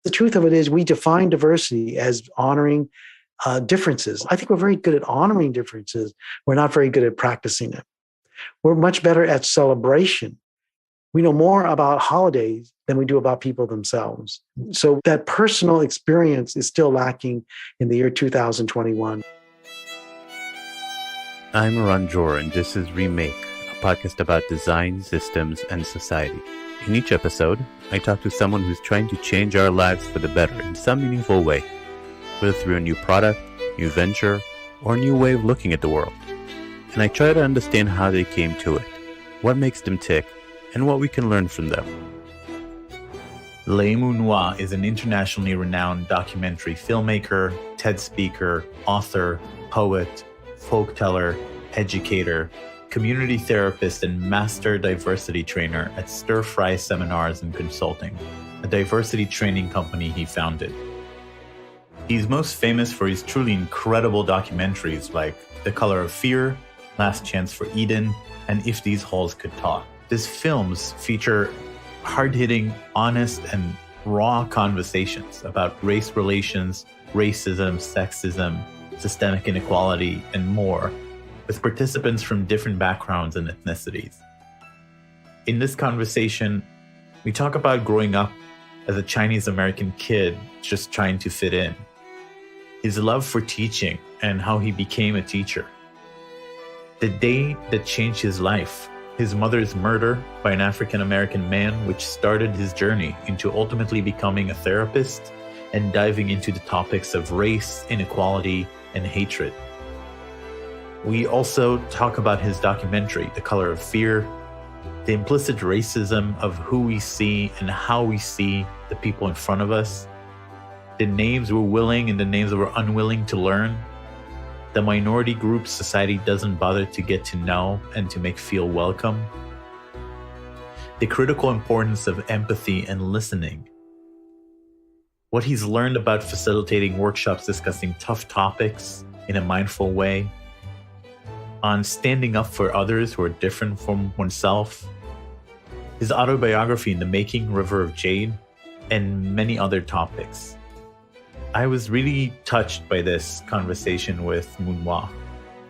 the truth of it is we define diversity as honoring differences. I think we're very good at honoring differences. We're not very good at practicing it. We're much better at celebration. We know more about holidays than we do about people themselves. So that personal experience is still lacking in the year 2021. I'm Ranjor, and this is Remake, a podcast about design, systems, and society. In each episode, I talk to someone who's trying to change our lives for the better in some meaningful way, whether through a new product, new venture, or a new way of looking at the world. And I try to understand how they came to it, what makes them tick, and what we can learn from them. Mun Wah is an internationally renowned documentary filmmaker, TED speaker, author, poet, folkteller, educator, community therapist, and master diversity trainer at Stir Fry Seminars and Consulting, a diversity training company he founded. He's most famous for his truly incredible documentaries like The Color of Fear, Last Chance for Eden, and If These Halls Could Talk. These films feature hard-hitting, honest, and raw conversations about race relations, racism, sexism, systemic inequality, and more, with participants from different backgrounds and ethnicities. In this conversation, we talk about growing up as a Chinese-American kid just trying to fit in, his love for teaching and how he became a teacher, the day that changed his life, his mother's murder by an African-American man, which started his journey into ultimately becoming a therapist and diving into the topics of race, inequality, and hatred. We also talk about his documentary, The Color of Fear, the implicit racism of who we see and how we see the people in front of us, the names we're willing and the names that we're unwilling to learn, the minority groups society doesn't bother to get to know and to make feel welcome, the critical importance of empathy and listening, what he's learned about facilitating workshops discussing tough topics in a mindful way, on standing up for others who are different from oneself, his autobiography In the Making, River of Jade, and many other topics. I was really touched by this conversation with Mun Wah.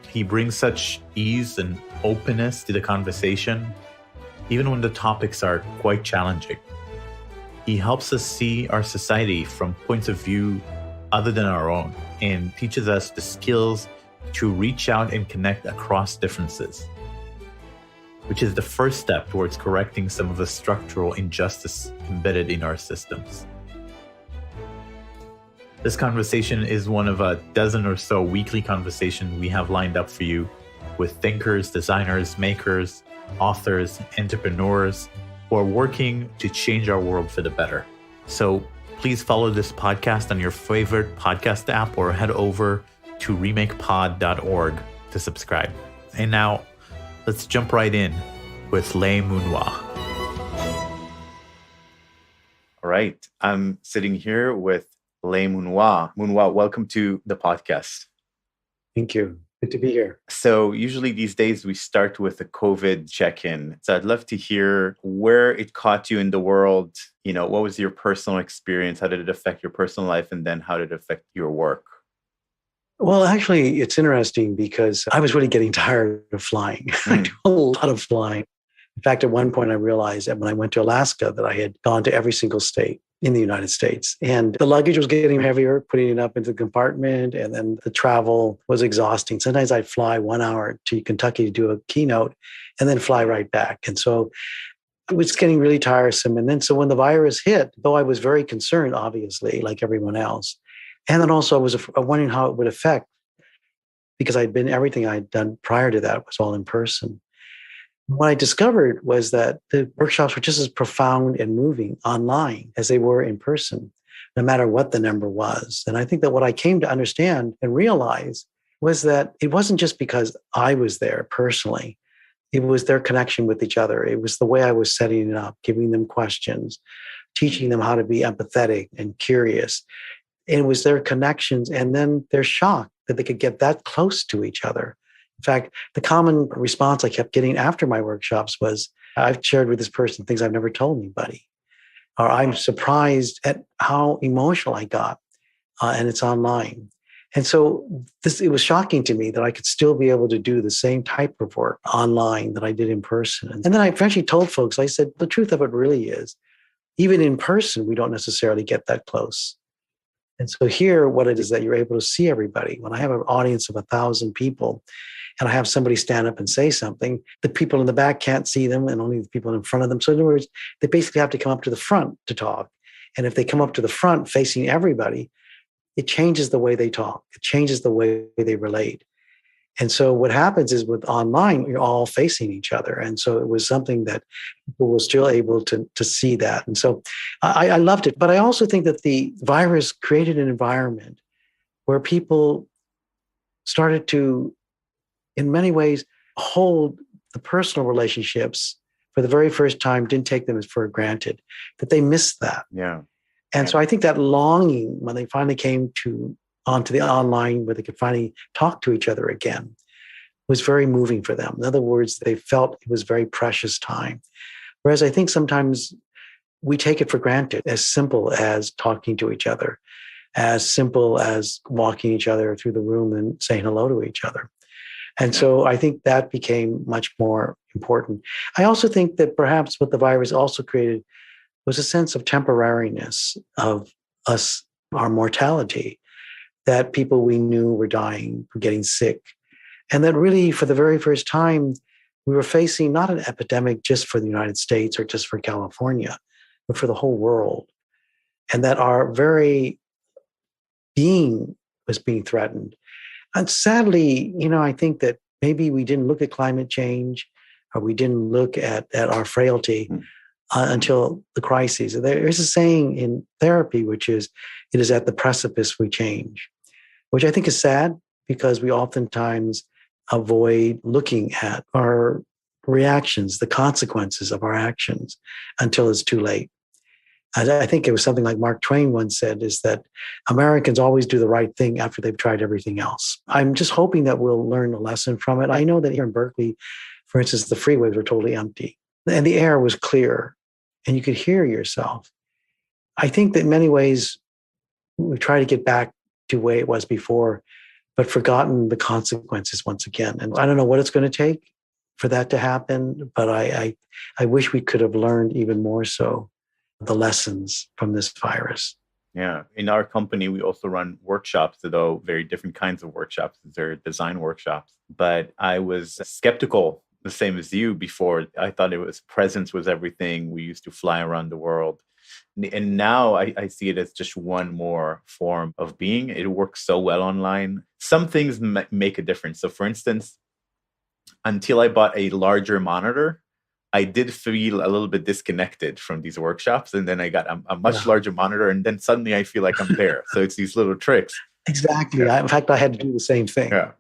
He brings such ease and openness to the conversation, even when the topics are quite challenging. He helps us see our society from points of view other than our own and teaches us the skills to reach out and connect across differences, which is the first step towards correcting some of the structural injustice embedded in our systems. This conversation is one of a dozen or so weekly conversations we have lined up for you with thinkers, designers, makers, authors, entrepreneurs who are working to change our world for the better. So please follow this podcast on your favorite podcast app or head over to remakepod.org to subscribe. And now, let's jump right in with Mun Wah. All right, I'm sitting here with Mun Wah. Mun Wah, welcome to the podcast. Thank you. Good to be here. So usually these days we start with a COVID check-in. So I'd love to hear where it caught you in the world. You know, what was your personal experience? How did it affect your personal life? And then how did it affect your work? Well, actually, it's interesting because I was really getting tired of flying. I do a lot of flying. In fact, at one point I realized that when I went to Alaska that I had gone to every single state in the United States. And the luggage was getting heavier, putting it up into the compartment, and then the travel was exhausting. Sometimes I'd fly 1 hour to Kentucky to do a keynote and then fly right back. And so it was getting really tiresome. And then so when the virus hit, though I was very concerned, obviously, like everyone else, and then also I was wondering how it would affect, because everything I'd done prior to that was all in person. What I discovered was that the workshops were just as profound and moving online as they were in person, no matter what the number was. And I think that what I came to understand and realize was that it wasn't just because I was there personally. It was their connection with each other. It was the way I was setting it up, giving them questions, teaching them how to be empathetic and curious. And it was their connections and then their shock that they could get that close to each other. In fact, the common response I kept getting after my workshops was, I've shared with this person things I've never told anybody. or I'm surprised at how emotional I got, and it's online. And so it was shocking to me that I could still be able to do the same type of work online that I did in person. And then I eventually told folks, I said, the truth of it really is, even in person, we don't necessarily get that close. And so here, what it is that you're able to see everybody. When I have an audience of 1,000 people and I have somebody stand up and say something, the people in the back can't see them and only the people in front of them. So in other words, they basically have to come up to the front to talk. And if they come up to the front facing everybody, it changes the way they talk. It changes the way they relate. And so what happens is with online, you're all facing each other. And so it was something that people were still able to see that. And so I loved it. But I also think that the virus created an environment where people started to, in many ways, hold the personal relationships for the very first time, didn't take them as for granted, that they missed that. Yeah. And so I think that longing, when they finally came onto the online where they could finally talk to each other again, was very moving for them. In other words, they felt it was very precious time. Whereas I think sometimes we take it for granted, as simple as talking to each other, as simple as walking each other through the room and saying hello to each other. And so I think that became much more important. I also think that perhaps what the virus also created was a sense of temporariness of us, our mortality, that people we knew were dying, were getting sick. And that really, for the very first time, we were facing not an epidemic just for the United States or just for California, but for the whole world. And that our very being was being threatened. And sadly, I think that maybe we didn't look at climate change, or we didn't look at our frailty until the crises. There is a saying in therapy, which is, it is at the precipice we change, which I think is sad because we oftentimes avoid looking at our reactions, the consequences of our actions, until it's too late. And I think it was something like Mark Twain once said, is that Americans always do the right thing after they've tried everything else. I'm just hoping that we'll learn a lesson from it. I know that here in Berkeley, for instance, the freeways were totally empty and the air was clear and you could hear yourself. I think that in many ways, we try to get back to the way it was before, but forgotten the consequences once again. And I don't know what it's going to take for that to happen, but I wish we could have learned even more so the lessons from this virus. Yeah. In our company, we also run workshops, although very different kinds of workshops. They're design workshops. But I was skeptical, the same as you before. I thought presence was everything. We used to fly around the world. And now I see it as just one more form of being. It works so well online. Some things make a difference. So for instance, until I bought a larger monitor, I did feel a little bit disconnected from these workshops. And then I got a much larger monitor. And then suddenly I feel like I'm there. So it's these little tricks. Exactly. Yeah. In fact, I had to do the same thing. Yeah.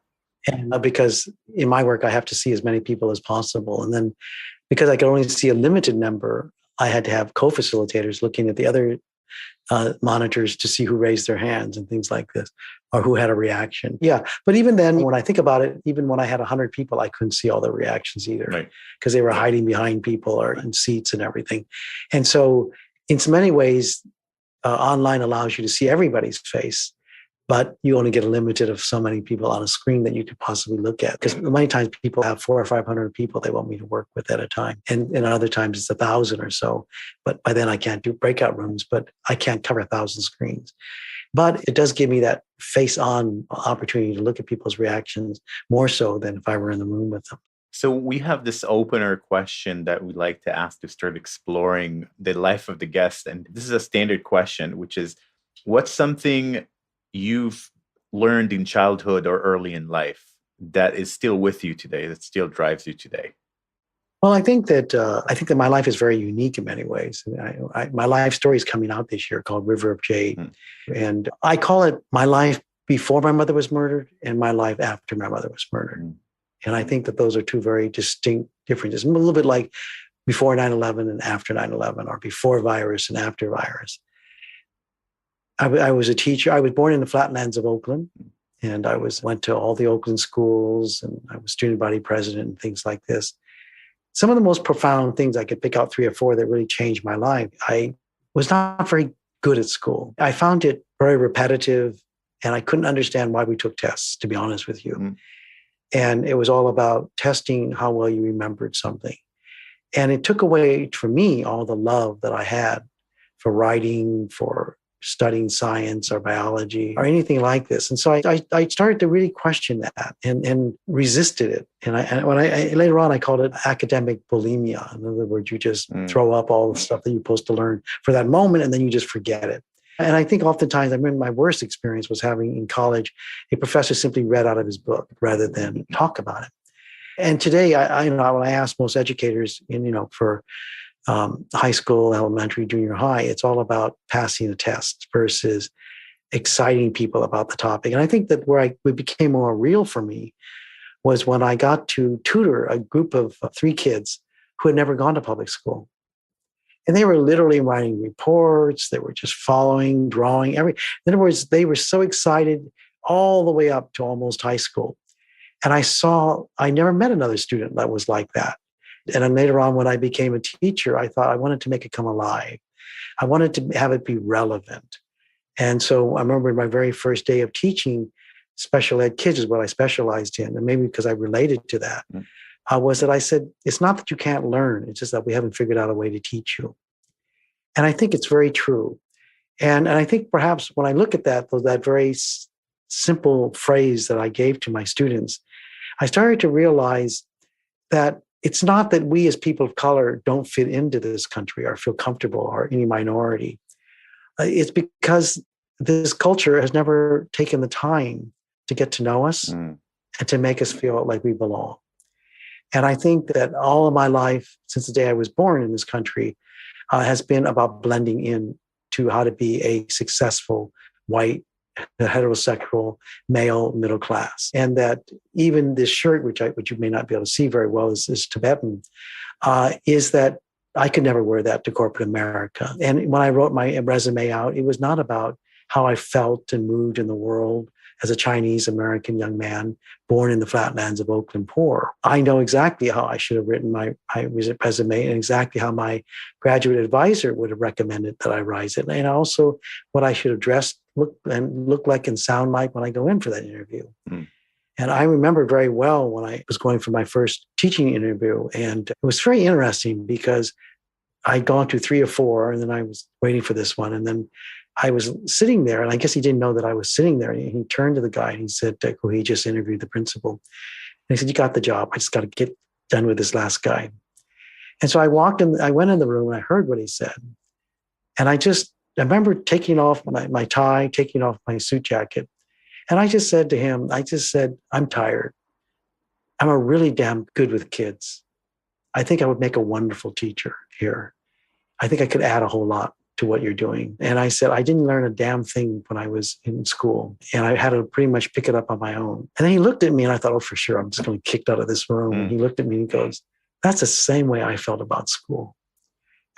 And because in my work, I have to see as many people as possible. And then because I could only see a limited number, I had to have co-facilitators looking at the other monitors to see who raised their hands and things like this, or who had a reaction. Yeah. But even then, when I think about it, even when I had 100 people, I couldn't see all the reactions either, because they were hiding behind people or in seats and everything. And so in so many ways, online allows you to see everybody's face, but you only get a limited of so many people on a screen that you could possibly look at. Because many times people have 400 or 500 people they want me to work with at a time. And other times it's 1,000 or so. But by then I can't do breakout rooms, but I can't cover 1,000 screens. But it does give me that face-on opportunity to look at people's reactions more so than if I were in the room with them. So we have this opener question that we like to ask to start exploring the life of the guest. And this is a standard question, which is, what's something you've learned in childhood or early in life that is still with you today, that still drives you today? Well, I think that my life is very unique in many ways. My life story is coming out this year called River of Jade. And I call it my life before my mother was murdered and my life after my mother was murdered. And I think that those are two very distinct differences. A little bit like before 9/11 and after 9/11, or before virus and after virus. I was a teacher. I was born in the flatlands of Oakland, and I went to all the Oakland schools, and I was student body president and things like this. Some of the most profound things, I could pick out 3 or 4 that really changed my life. I was not very good at school. I found it very repetitive, and I couldn't understand why we took tests, to be honest with you. Mm. And it was all about testing how well you remembered something. And it took away from me all the love that I had for writing, for studying science or biology or anything like this. And so I started to really question that and resisted it. And when I later on, I called it academic bulimia. In other words, you just throw up all the stuff that you're supposed to learn for that moment, and then you just forget it. And I think oftentimes, I remember my worst experience was having in college, a professor simply read out of his book rather than talk about it. And today, when I ask most educators, for high school, elementary, junior high, it's all about passing a test versus exciting people about the topic. And I think that where it became more real for me was when I got to tutor a group of 3 kids who had never gone to public school. And they were literally writing reports. They were just following, drawing, in other words, they were so excited all the way up to almost high school. And I never met another student that was like that. And then later on, when I became a teacher, I thought I wanted to make it come alive. I wanted to have it be relevant. And so I remember my very first day of teaching special ed kids is what I specialized in. And maybe because I related to that, was that I said, it's not that you can't learn. It's just that we haven't figured out a way to teach you. And I think it's very true. And I think perhaps when I look at that very simple phrase that I gave to my students, I started to realize that it's not that we as people of color don't fit into this country or feel comfortable or any minority. It's because this culture has never taken the time to get to know us and to make us feel like we belong. And I think that all of my life, since the day I was born in this country, has been about blending in to how to be a successful white heterosexual male middle class. And that even this shirt, which you may not be able to see very well, is Tibetan, is that I could never wear that to corporate America. And when I wrote my resume out, it was not about how I felt and moved in the world as a Chinese American young man born in the flatlands of Oakland poor. I know exactly how I should have written my resume and exactly how my graduate advisor would have recommended that I write it. And also what I should have dressed, look like and sound like when I go in for that interview. And I remember very well when I was going for my first teaching interview. And it was very interesting because I'd gone to 3 or 4, and then I was waiting for this one. And then I was sitting there, and I guess he didn't know that I was sitting there. And he turned to the guy and he said, who he just interviewed, the principal. And he said, "You got the job. I just got to get done with this last guy." And so I went in the room and I heard what he said. And I remember taking off my tie, taking off my suit jacket. And I just said to him, "I'm tired. I'm really damn good with kids. I think I would make a wonderful teacher here. I think I could add a whole lot to what you're doing." And I said, "I didn't learn a damn thing when I was in school, and I had to pretty much pick it up on my own." And then he looked at me and I thought, "Oh, for sure, I'm just going to be kicked out of this room." And he looked at me and he goes, "That's the same way I felt about school."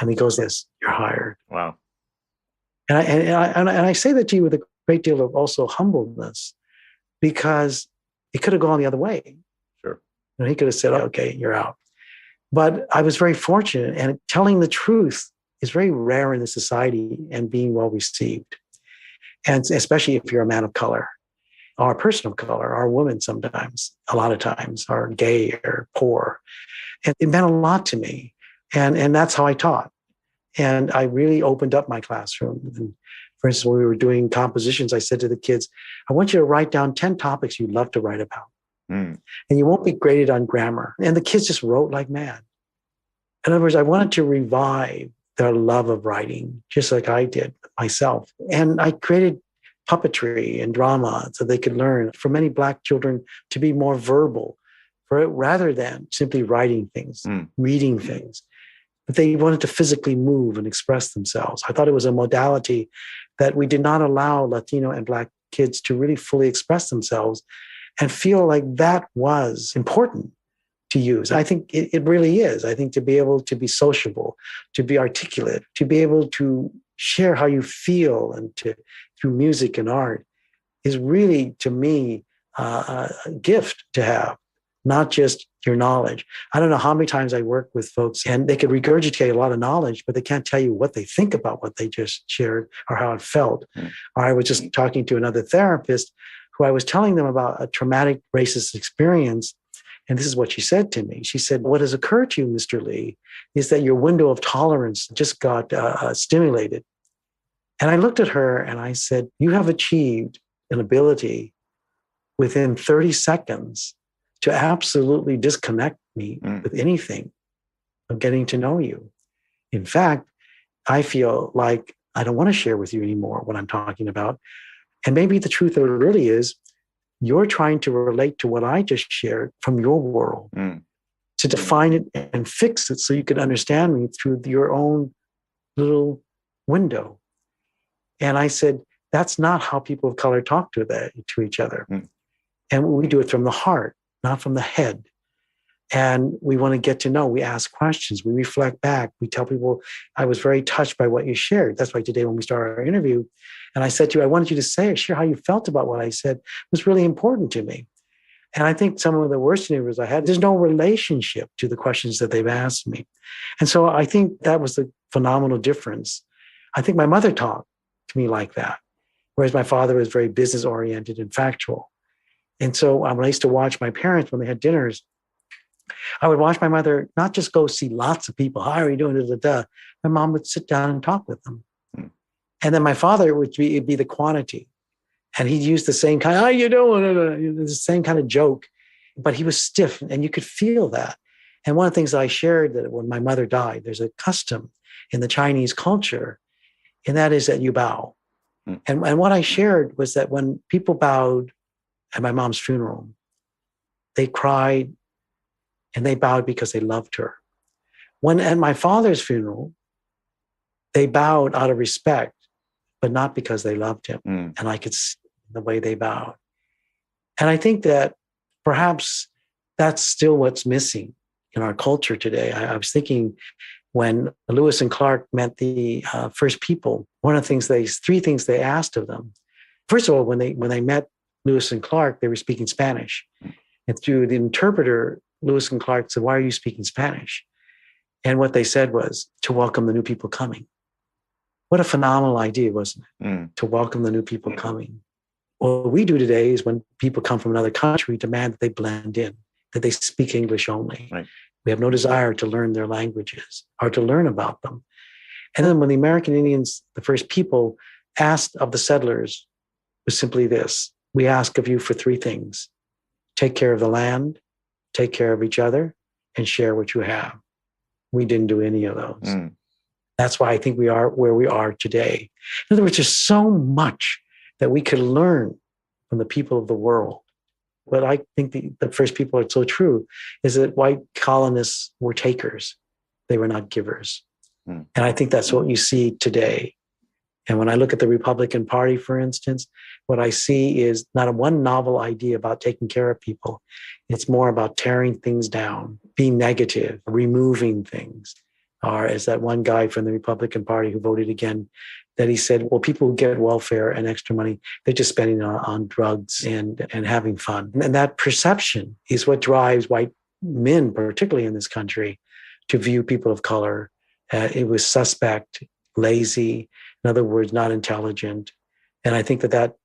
And he goes, "Yes, you're hired." Wow. And I say that to you with a great deal of also humbleness, because it could have gone the other way. Sure. He could have said, "Okay, you're out." But I was very fortunate, and telling the truth is very rare in this society and being well received. And especially if you're a man of color or a person of color or a woman sometimes, a lot of times, or gay or poor. And it meant a lot to me. And that's how I taught. And I really opened up my classroom. And for instance, when we were doing compositions, I said to the kids, "I want you to write down 10 topics you'd love to write about. And you won't be graded on grammar." And the kids just wrote like mad. In other words, I wanted to revive their love of writing, just like I did myself. And I created puppetry and drama so they could learn, for many Black children, to be more verbal, rather than simply writing things, reading things. But they wanted to physically move and express themselves. I thought it was a modality that we did not allow Latino and Black kids to really fully express themselves and feel like that was important to use. I think it really is. I think to be able to be sociable, to be articulate, to be able to share how you feel and through music and art is really, to me, a gift to have. not just your knowledge. I don't know how many times I work with folks and they could regurgitate a lot of knowledge, but they can't tell you what they think about what they just shared or how it felt. Or I was just talking to another therapist who I was telling them about a traumatic racist experience. And this is what she said to me. She said, what has occurred to you, Mr. Lee, is that your window of tolerance just got stimulated. And I looked at her and I said, you have achieved an ability within 30 seconds to absolutely disconnect me with anything of getting to know you. In fact, I feel like I don't want to share with you anymore what I'm talking about. And maybe the truth of it really is you're trying to relate to what I just shared from your world, to define it and fix it so you can understand me through your own little window. And I said, that's not how people of color talk to each other. And we do it from the heart, not from the head. And we want to get to know. We ask questions. We reflect back. We tell people, I was very touched by what you shared. That's why today when we started our interview, and I said to you, I wanted you to share how you felt about what I said. It was really important to me. And I think some of the worst interviews I had, there's no relationship to the questions that they've asked me. And so I think that was the phenomenal difference. I think my mother talked to me like that, whereas my father was very business oriented and factual. And so when I used to watch my parents when they had dinners, I would watch my mother not just go see lots of people. How are you doing? My mom would sit down and talk with them. And then my father would be the quantity. And he'd use the same kind, how you doing? The same kind of joke. But he was stiff and you could feel that. And one of the things that I shared that when my mother died, there's a custom in the Chinese culture, and that is that you bow. And what I shared was that when people bowed at my mom's funeral, they cried and they bowed because they loved her. When at my father's funeral, they bowed out of respect, but not because they loved him. And I could see the way they bowed. And I think that perhaps that's still what's missing in our culture today. I was thinking when Lewis and Clark met the first people, one of the things three things they asked of them. First of all, when they met Lewis and Clark, they were speaking Spanish. And through the interpreter, Lewis and Clark said, why are you speaking Spanish? And what they said was to welcome the new people coming. What a phenomenal idea, wasn't it? To welcome the new people coming. What we do today is when people come from another country, we demand that they blend in, that they speak English only. Right. We have no desire to learn their languages or to learn about them. And then when the American Indians, the first people, asked of the settlers was simply this: we ask of you for three things. Take care of the land, take care of each other, and share what you have. We didn't do any of those. That's why I think we are where we are today. In other words, there's so much that we could learn from the people of the world. What I think the first people are so true is that white colonists were takers. They were not givers. And I think that's what you see today. And when I look at the Republican Party, for instance, what I see is not one novel idea about taking care of people. It's more about tearing things down, being negative, removing things. Or as that one guy from the Republican Party who voted again, that he said, well, people who get welfare and extra money, they're just spending it on drugs and having fun. And that perception is what drives white men, particularly in this country, to view people of color. It was suspect, lazy, in other words, not intelligent. And I think that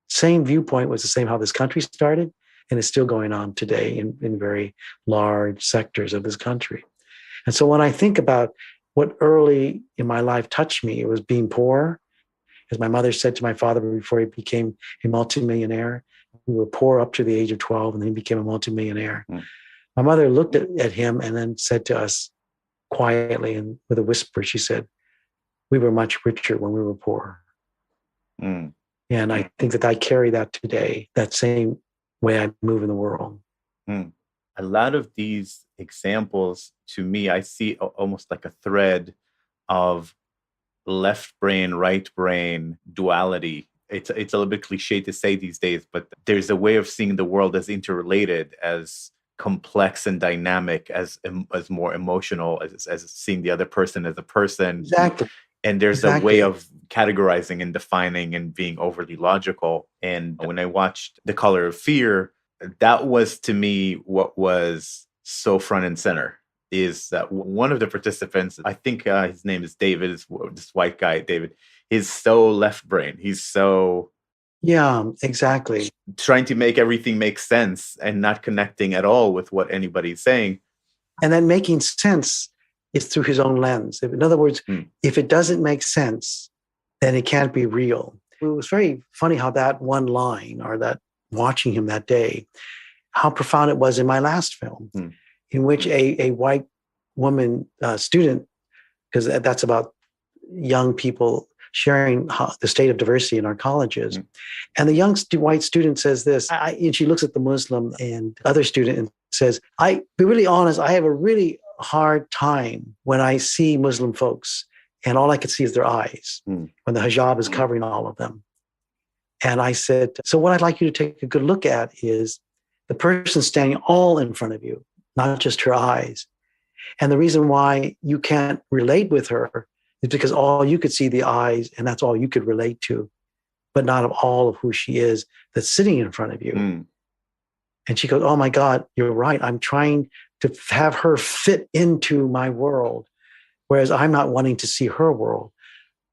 same viewpoint was the same how this country started and is still going on today in very large sectors of this country. And so when I think about what early in my life touched me, it was being poor. As my mother said to my father before he became a multimillionaire, we were poor up to the age of 12 and then he became a multimillionaire. My mother looked at him and then said to us quietly and with a whisper, she said, we were much richer when we were poor. And I think that I carry that today, that same way I move in the world. A lot of these examples, to me, I see almost like a thread of left brain, right brain duality. It's a little bit cliche to say these days, but there's a way of seeing the world as interrelated, as complex and dynamic, as more emotional, as seeing the other person as a person. Exactly. And there's a way of categorizing and defining and being overly logical. And when I watched The Color of Fear, that was to me what was so front and center, is that one of the participants, I think his name is David, is this white guy, David, he's so left brain. He's so Yeah, exactly. trying to make everything make sense and not connecting at all with what anybody's saying. And then making sense is through his own lens. In other words, Mm. if it doesn't make sense, then it can't be real. It was very funny how that one line, or that watching him that day, how profound it was in my last film, in which a white woman student, because that's about young people sharing the state of diversity in our colleges. And the young white student says this, and she looks at the Muslim and other student and says, I be really honest, I have a really hard time when I see Muslim folks and all I can see is their eyes when the hijab is covering all of them. And I said, so what I'd like you to take a good look at is the person standing all in front of you, not just her eyes. And the reason why you can't relate with her is because all you could see the eyes, and that's all you could relate to, but not of all of who she is that's sitting in front of you. And she goes, oh my God, you're right. I'm trying to have her fit into my world, whereas I'm not wanting to see her world,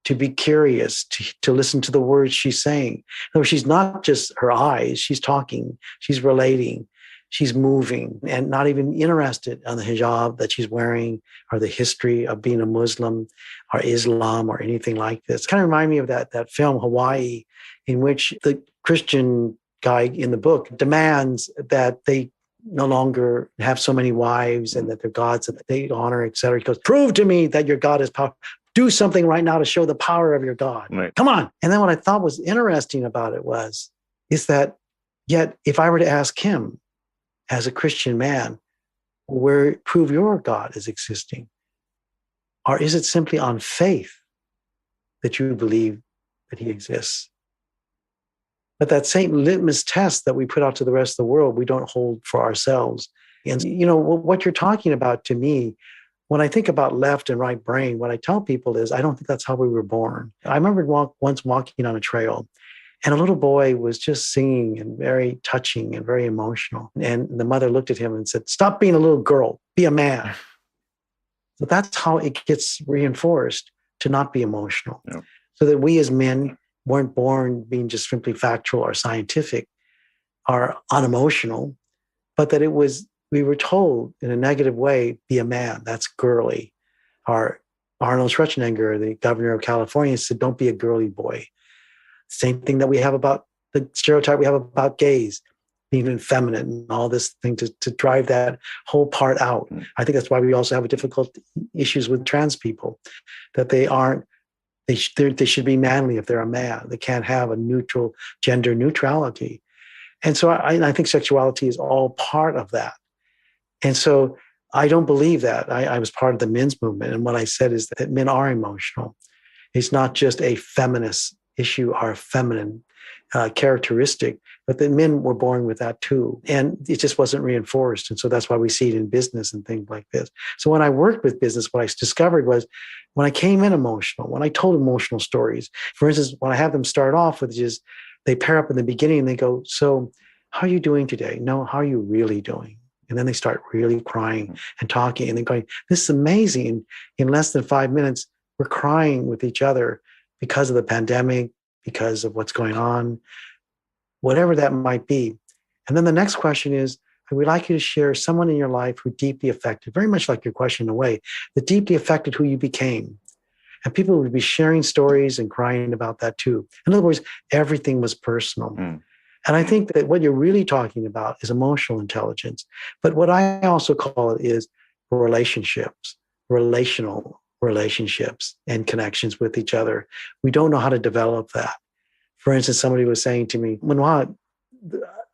to be curious, to listen to the words she's saying. No, she's not just her eyes. She's talking, she's relating, she's moving, and not even interested in the hijab that she's wearing or the history of being a Muslim or Islam or anything like this. Kind of remind me of that film, Hawaii, in which the Christian guy in the book demands that they no longer have so many wives and that they're gods that they honor, et cetera. He goes, prove to me that your God is powerful. Do something right now to show the power of your God. Right. Come on. And then what I thought was interesting about it is that yet if I were to ask him as a Christian man, prove your God is existing, or is it simply on faith that you believe that he exists? But that same litmus test that we put out to the rest of the world, we don't hold for ourselves. And, what you're talking about to me, when I think about left and right brain, what I tell people is, I don't think that's how we were born. I remember once walking on a trail, and a little boy was just singing and very touching and very emotional. And the mother looked at him and said, stop being a little girl, be a man. So that's how it gets reinforced to not be emotional. Yeah. So that we as men weren't born being just simply factual or scientific or unemotional, but that we were told in a negative way, be a man, that's girly. Or Arnold Schwarzenegger, the governor of California, said, don't be a girly boy. Same thing that we have about the stereotype we have about gays, being effeminate and all this thing to drive that whole part out. I think that's why we also have difficult issues with trans people, that they should be manly if they're a man. They can't have a neutral gender neutrality. And so I think sexuality is all part of that. And so I don't believe that. I was part of the men's movement. And what I said is that men are emotional. It's not just a feminist issue or a feminine characteristic, but that men were born with that too. And it just wasn't reinforced. And so that's why we see it in business and things like this. So when I worked with business, what I discovered was when I came in emotional, when I told emotional stories, for instance, when I have them start off with just, they pair up in the beginning and they go, so how are you doing today? No, how are you really doing? And then they start really crying and talking and they're going, this is amazing. In less than 5 minutes, we're crying with each other because of the pandemic, because of what's going on, whatever that might be. And then the next question is, I would like you to share someone in your life who deeply affected, very much like your question in a way, that deeply affected who you became. And people would be sharing stories and crying about that too. In other words, everything was personal. And I think that what you're really talking about is emotional intelligence. But what I also call it is relationships, relational relationships and connections with each other. We don't know how to develop that. For instance, somebody was saying to me, Mun Wah,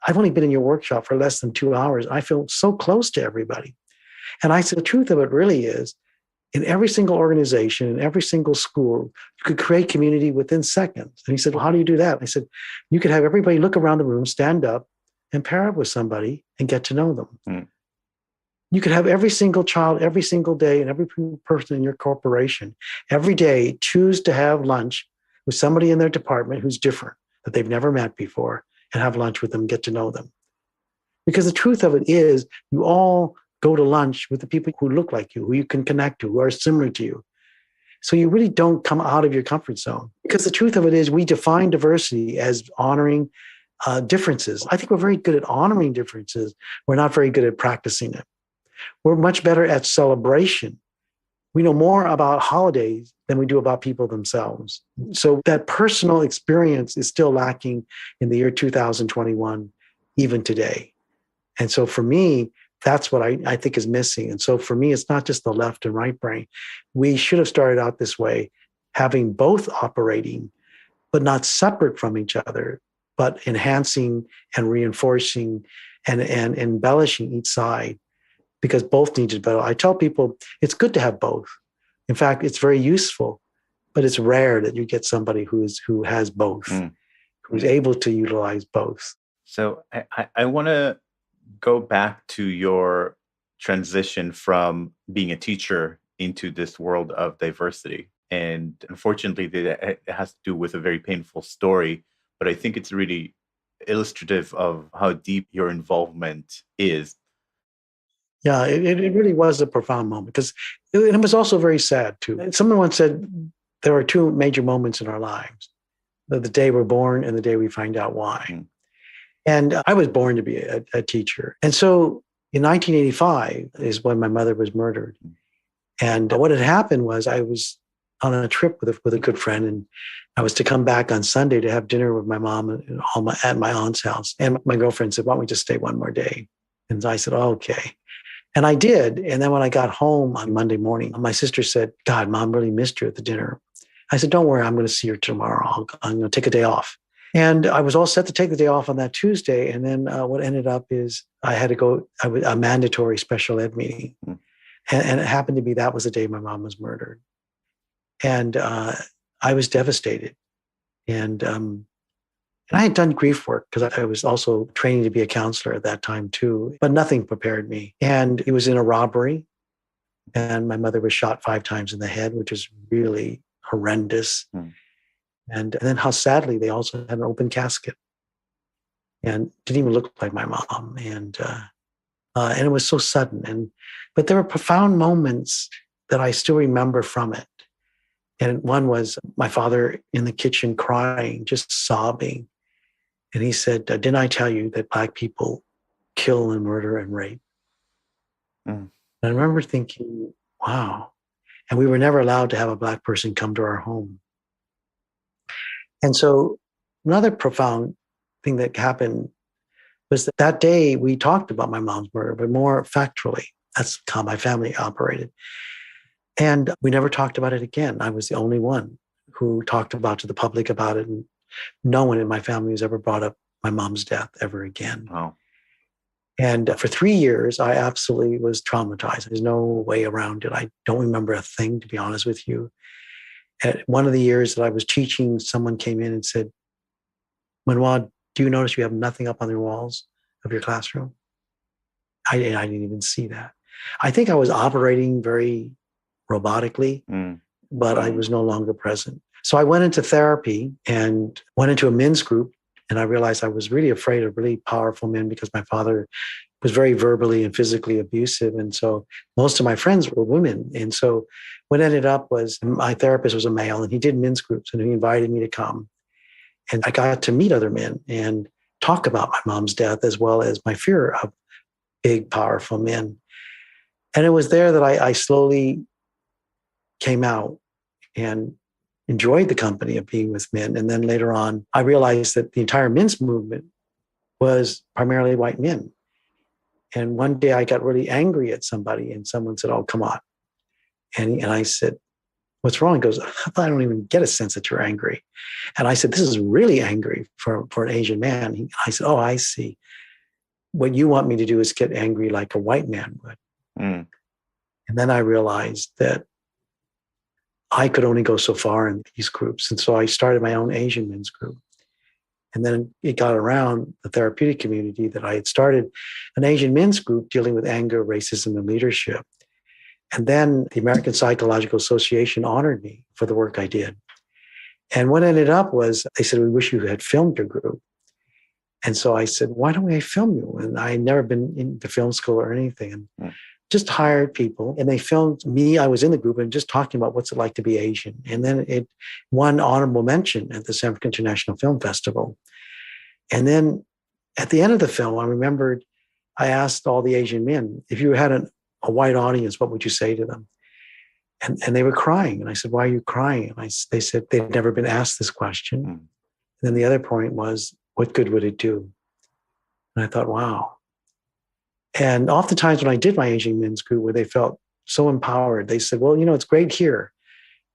I've only been in your workshop for less than 2 hours. I feel so close to everybody. And I said, the truth of it really is, in every single organization, in every single school, you could create community within seconds. And he said, well, how do you do that? I said, you could have everybody look around the room, stand up, and pair up with somebody and get to know them. You could have every single child, every single day, and every person in your corporation, every day, choose to have lunch with somebody in their department who's different, that they've never met before, and have lunch with them, get to know them. Because the truth of it is, you all go to lunch with the people who look like you, who you can connect to, who are similar to you. So you really don't come out of your comfort zone. Because the truth of it is, we define diversity as honoring differences. I think we're very good at honoring differences. We're not very good at practicing it. We're much better at celebration. We know more about holidays than we do about people themselves. So that personal experience is still lacking in the year 2021, even today. And so for me, that's what I think is missing. And so for me, it's not just the left and right brain. We should have started out this way, having both operating, but not separate from each other, but enhancing and reinforcing and embellishing each side, because both need to be better. I tell people it's good to have both. In fact, it's very useful, but it's rare that you get somebody who has both, who's able to utilize both. So I want to go back to your transition from being a teacher into this world of diversity. And unfortunately, it has to do with a very painful story, but I think it's really illustrative of how deep your involvement is. Yeah, it really was a profound moment, because it was also very sad too. Someone once said there are two major moments in our lives: the day we're born and the day we find out why. And I was born to be a teacher. And so in 1985 is when my mother was murdered. And what had happened was, I was on a trip with a good friend, and I was to come back on Sunday to have dinner with my mom at my aunt's house. And my girlfriend said, "Why don't we just stay one more day?" And I said, "Oh, okay." And I did. And then when I got home on Monday morning, my sister said, "God, Mom really missed you at the dinner." I said, "Don't worry, I'm going to see her tomorrow. I'm going to take a day off." And I was all set to take the day off on that Tuesday. And then what ended up is I had to go a mandatory special ed meeting. And it happened to be that was the day my mom was murdered. And I was devastated. And I had done grief work because I was also training to be a counselor at that time too, but nothing prepared me. And it was in a robbery. And my mother was shot 5 times in the head, which is really horrendous. And then how sadly, they also had an open casket and didn't even look like my mom. And it was so sudden. But there were profound moments that I still remember from it. And one was my father in the kitchen crying, just sobbing. And he said, "Didn't I tell you that Black people kill and murder and rape?" And I remember thinking, wow. And we were never allowed to have a Black person come to our home. And so another profound thing that happened was that day we talked about my mom's murder, but more factually. That's how my family operated. And we never talked about it again. I was the only one who talked to the public about it. And no one in my family has ever brought up my mom's death ever again. Wow. And for 3 years, I absolutely was traumatized. There's no way around it. I don't remember a thing, to be honest with you. At one of the years that I was teaching, someone came in and said, "Mun Wah, do you notice you have nothing up on the walls of your classroom?" I didn't even see that. I think I was operating very robotically, but I was no longer present. So I went into therapy and went into a men's group. And I realized I was really afraid of really powerful men because my father was very verbally and physically abusive. And so most of my friends were women. And so what ended up was my therapist was a male, and he did men's groups, and he invited me to come. And I got to meet other men and talk about my mom's death, as well as my fear of big, powerful men. And it was there that I slowly came out and enjoyed the company of being with men. And then later on, I realized that the entire men's movement was primarily white men. And one day I got really angry at somebody, and someone said, "Oh, come on." And I said, "What's wrong?" He goes, "I don't even get a sense that you're angry." And I said, "This is really angry for an Asian man." I said, "Oh, I see. What you want me to do is get angry like a white man would." And then I realized that I could only go so far in these groups. And so I started my own Asian men's group. And then it got around the therapeutic community that I had started an Asian men's group dealing with anger, racism, and leadership. And then the American Psychological Association honored me for the work I did. And what ended up was they said, "We wish you had filmed your group." And so I said, why don't we film you? And I had never been into film school or anything. And just hired people, and they filmed me. I was in the group and just talking about what's it like to be Asian. And then it won honorable mention at the San Francisco International Film Festival. And then at the end of the film, I remembered I asked all the Asian men, if you had a white audience, what would you say to them? And they were crying. And I said, why are you crying? And they said they'd never been asked this question. And then the other point was, what good would it do? And I thought, wow. And oftentimes when I did my Asian men's group, where they felt so empowered, they said, well, it's great here,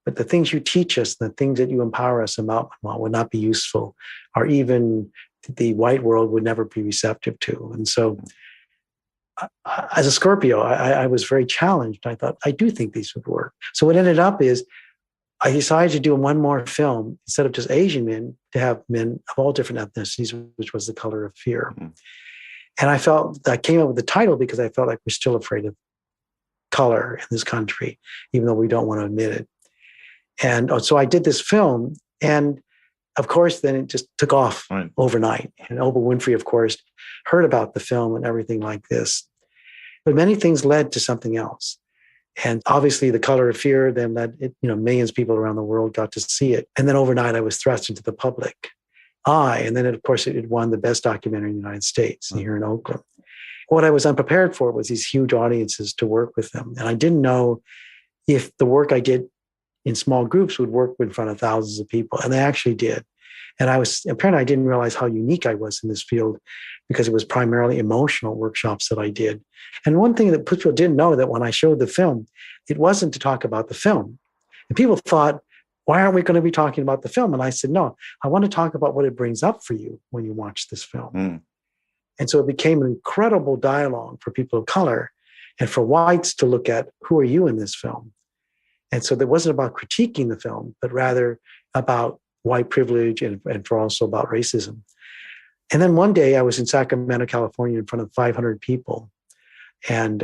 but the things you teach us, the things that you empower us about would not be useful, or even the white world would never be receptive to. And so as a Scorpio, I was very challenged. I thought, I do think these would work. So what ended up is I decided to do one more film, instead of just Asian men, to have men of all different ethnicities, which was The Color of Fear. And I felt I came up with the title because I felt like we're still afraid of color in this country, even though we don't want to admit it. And so I did this film, and of course, then it just took off overnight. And Oprah Winfrey, of course, heard about the film and everything like this. But many things led to something else. And obviously, The Color of Fear then led, millions of people around the world got to see it. And then overnight, I was thrust into the public eye. And then, of course, it won the best documentary in the United States here in Oakland. What I was unprepared for was these huge audiences to work with them. And I didn't know if the work I did in small groups would work in front of thousands of people. And they actually did. And apparently I didn't realize how unique I was in this field, because it was primarily emotional workshops that I did. And one thing that people didn't know, that when I showed the film, it wasn't to talk about the film. And people thought, why aren't we going to be talking about the film? And I said, no, I want to talk about what it brings up for you when you watch this film. And so it became an incredible dialogue for people of color and for whites to look at, who are you in this film? And so it wasn't about critiquing the film, but rather about white privilege and for also about racism. And then one day I was in Sacramento, California, in front of 500 people, and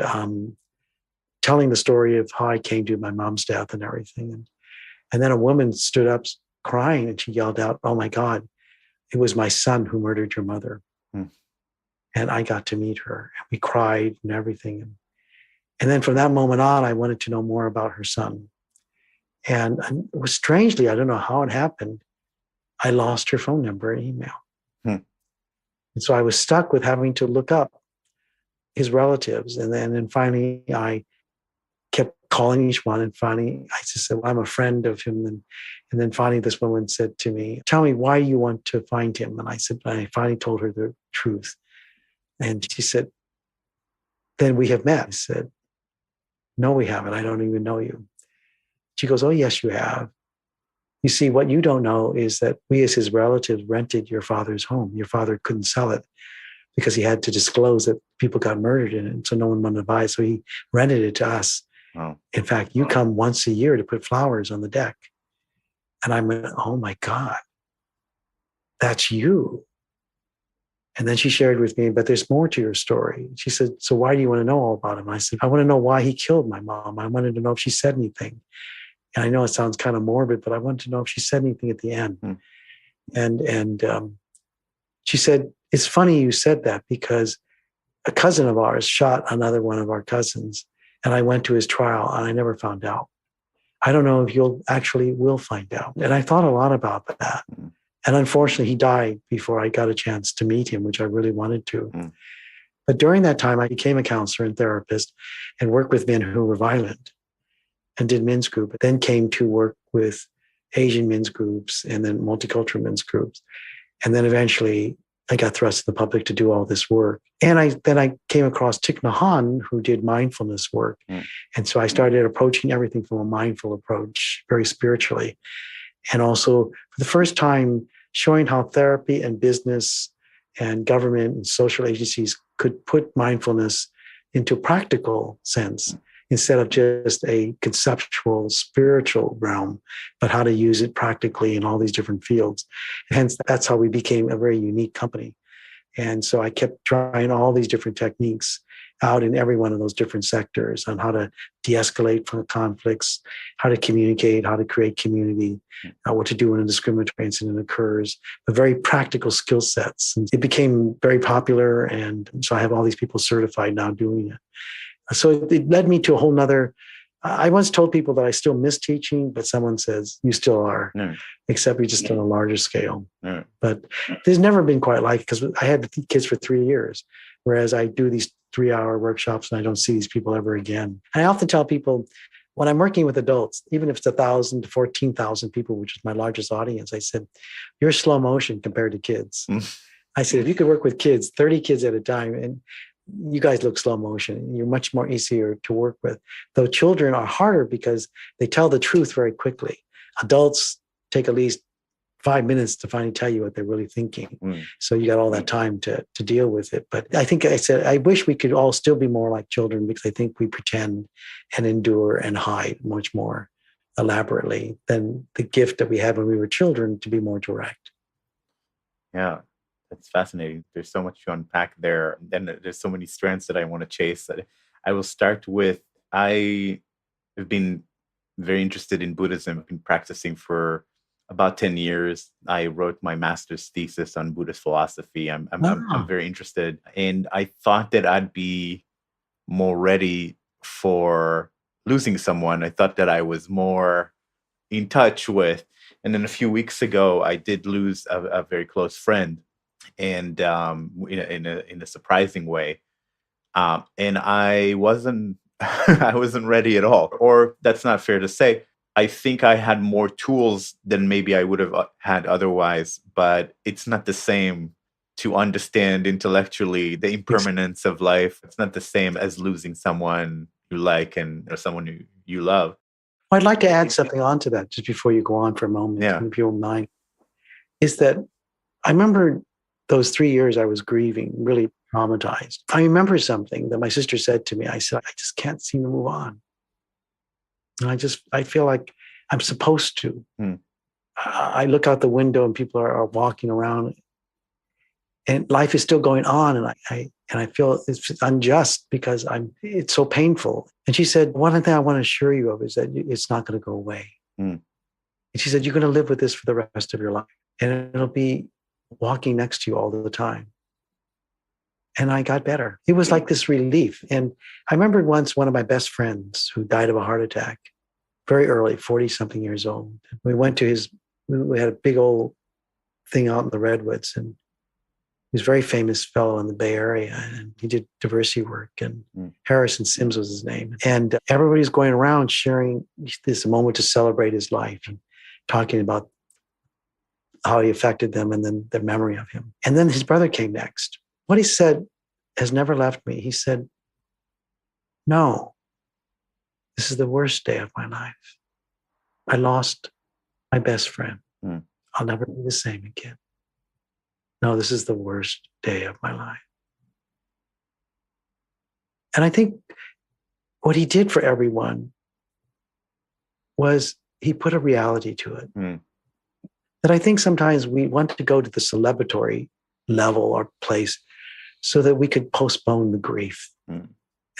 telling the story of how I came to my mom's death and everything. And then a woman stood up crying, and she yelled out, oh my God, it was my son who murdered your mother. And I got to meet her. And we cried and everything. And then from that moment on, I wanted to know more about her son. And it was strangely, I don't know how it happened, I lost her phone number and email. And so I was stuck with having to look up his relatives. And then finally, I kept calling each one. And finally, I just said, well, I'm a friend of him. And then finally, this woman said to me, tell me why you want to find him. And I said, I finally told her the truth. And she said, then we have met. I said, no, we haven't. I don't even know you. She goes, oh, yes, you have. You see, what you don't know is that we as his relatives rented your father's home. Your father couldn't sell it because he had to disclose that people got murdered in it. And so no one wanted to buy it. So he rented it to us. Wow. In fact, you come once a year to put flowers on the deck. And I went, oh my God, that's you. And then she shared with me, but there's more to your story. She said, so why do you want to know all about him? I said, I want to know why he killed my mom. I wanted to know if she said anything. And I know it sounds kind of morbid, but I wanted to know if she said anything at the end. And she said, it's funny you said that, because a cousin of ours shot another one of our cousins, and I went to his trial and I never found out. I don't know if will find out. And I thought a lot about that. And unfortunately, he died before I got a chance to meet him, which I really wanted to. But during that time, I became a counselor and therapist and worked with men who were violent and did men's group. But then came to work with Asian men's groups and then multicultural men's groups. And then eventually I got thrust in the public to do all this work. And I came across Thich Nhat Hanh, who did mindfulness work. And so I started approaching everything from a mindful approach, very spiritually. And also, for the first time, showing how therapy and business and government and social agencies could put mindfulness into a practical sense instead of just a conceptual, spiritual realm, but how to use it practically in all these different fields. Hence, that's how we became a very unique company. And so I kept trying all these different techniques out in every one of those different sectors on how to de-escalate from conflicts, how to communicate, how to create community, what to do when a discriminatory incident occurs, but very practical skill sets. And it became very popular. And so I have all these people certified now doing it. So it led me to a whole nother. I once told people that I still miss teaching, but someone says, you still are, except you're just on a larger scale. But there's never been quite like it because I had kids for 3 years, whereas I do these 3-hour workshops and I don't see these people ever again. And I often tell people when I'm working with adults, even if it's 1,000 to 14,000 people, which is my largest audience, I said, you're slow motion compared to kids. I said, if you could work with kids, 30 kids at a time, and you guys look slow motion. You're much more easier to work with. Though children are harder because they tell the truth very quickly. Adults take at least 5 minutes to finally tell you what they're really thinking. So you got all that time to deal with it. But I think I said, I wish we could all still be more like children because I think we pretend and endure and hide much more elaborately than the gift that we had when we were children to be more direct. Yeah. That's fascinating. There's so much to unpack there. And there's so many strands that I want to chase. I will start with, I have been very interested in Buddhism. I've been practicing for about 10 years. I wrote my master's thesis on Buddhist philosophy. I'm very interested. And I thought that I'd be more ready for losing someone. I thought that I was more in touch with. And then a few weeks ago, I did lose a very close friend. And in a surprising way, and I wasn't I wasn't ready at all. Or that's not fair to say. I think I had more tools than maybe I would have had otherwise, but it's not the same to understand intellectually the impermanence of life. It's not the same as losing someone you like or someone you love. I'd like to add something onto that just before you go on for a moment, if you don't mind. Is that I remember those 3 years I was grieving, really traumatized. I remember something that my sister said to me. I said, I just can't seem to move on. And I feel like I'm supposed to. I look out the window and people are walking around and life is still going on. And I feel it's unjust because it's so painful. And she said, one thing I want to assure you of is that it's not going to go away. And she said, you're going to live with this for the rest of your life. And it'll be walking next to you all the time. And I got better. It was like this relief. And I remember once one of my best friends who died of a heart attack, very early, 40-something years old. We went to we had a big old thing out in the Redwoods. And he was a very famous fellow in the Bay Area. And he did diversity work. And Harrison Sims was his name. And everybody's going around sharing this moment to celebrate his life and talking about how he affected them and then their memory of him. And then his brother came next. What he said has never left me. He said, no, this is the worst day of my life. I lost my best friend. I'll never be the same again. No, this is the worst day of my life. And I think what he did for everyone was he put a reality to it. That I think sometimes we want to go to the celebratory level or place so that we could postpone the grief. And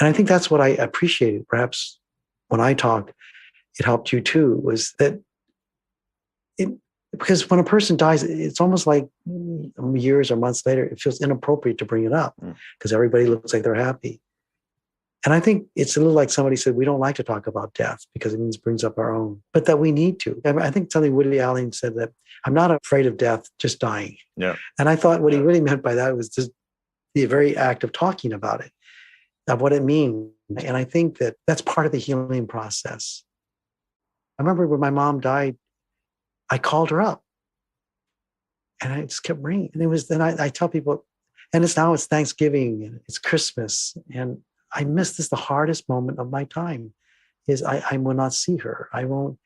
I think that's what I appreciated. Perhaps when I talked, it helped you too, was that because when a person dies, it's almost like years or months later, it feels inappropriate to bring it up because everybody looks like they're happy. And I think it's a little like somebody said, we don't like to talk about death because it brings up our own, but that we need to. I think something Woody Allen said that I'm not afraid of death, just dying. And I thought what he really meant by that was just the very act of talking about it, of what it means. And I think that that's part of the healing process. I remember when my mom died, I called her up and I just kept ringing. And then I tell people, and it's Thanksgiving and it's Christmas. And I miss this, the hardest moment of my time is I will not see her. I won't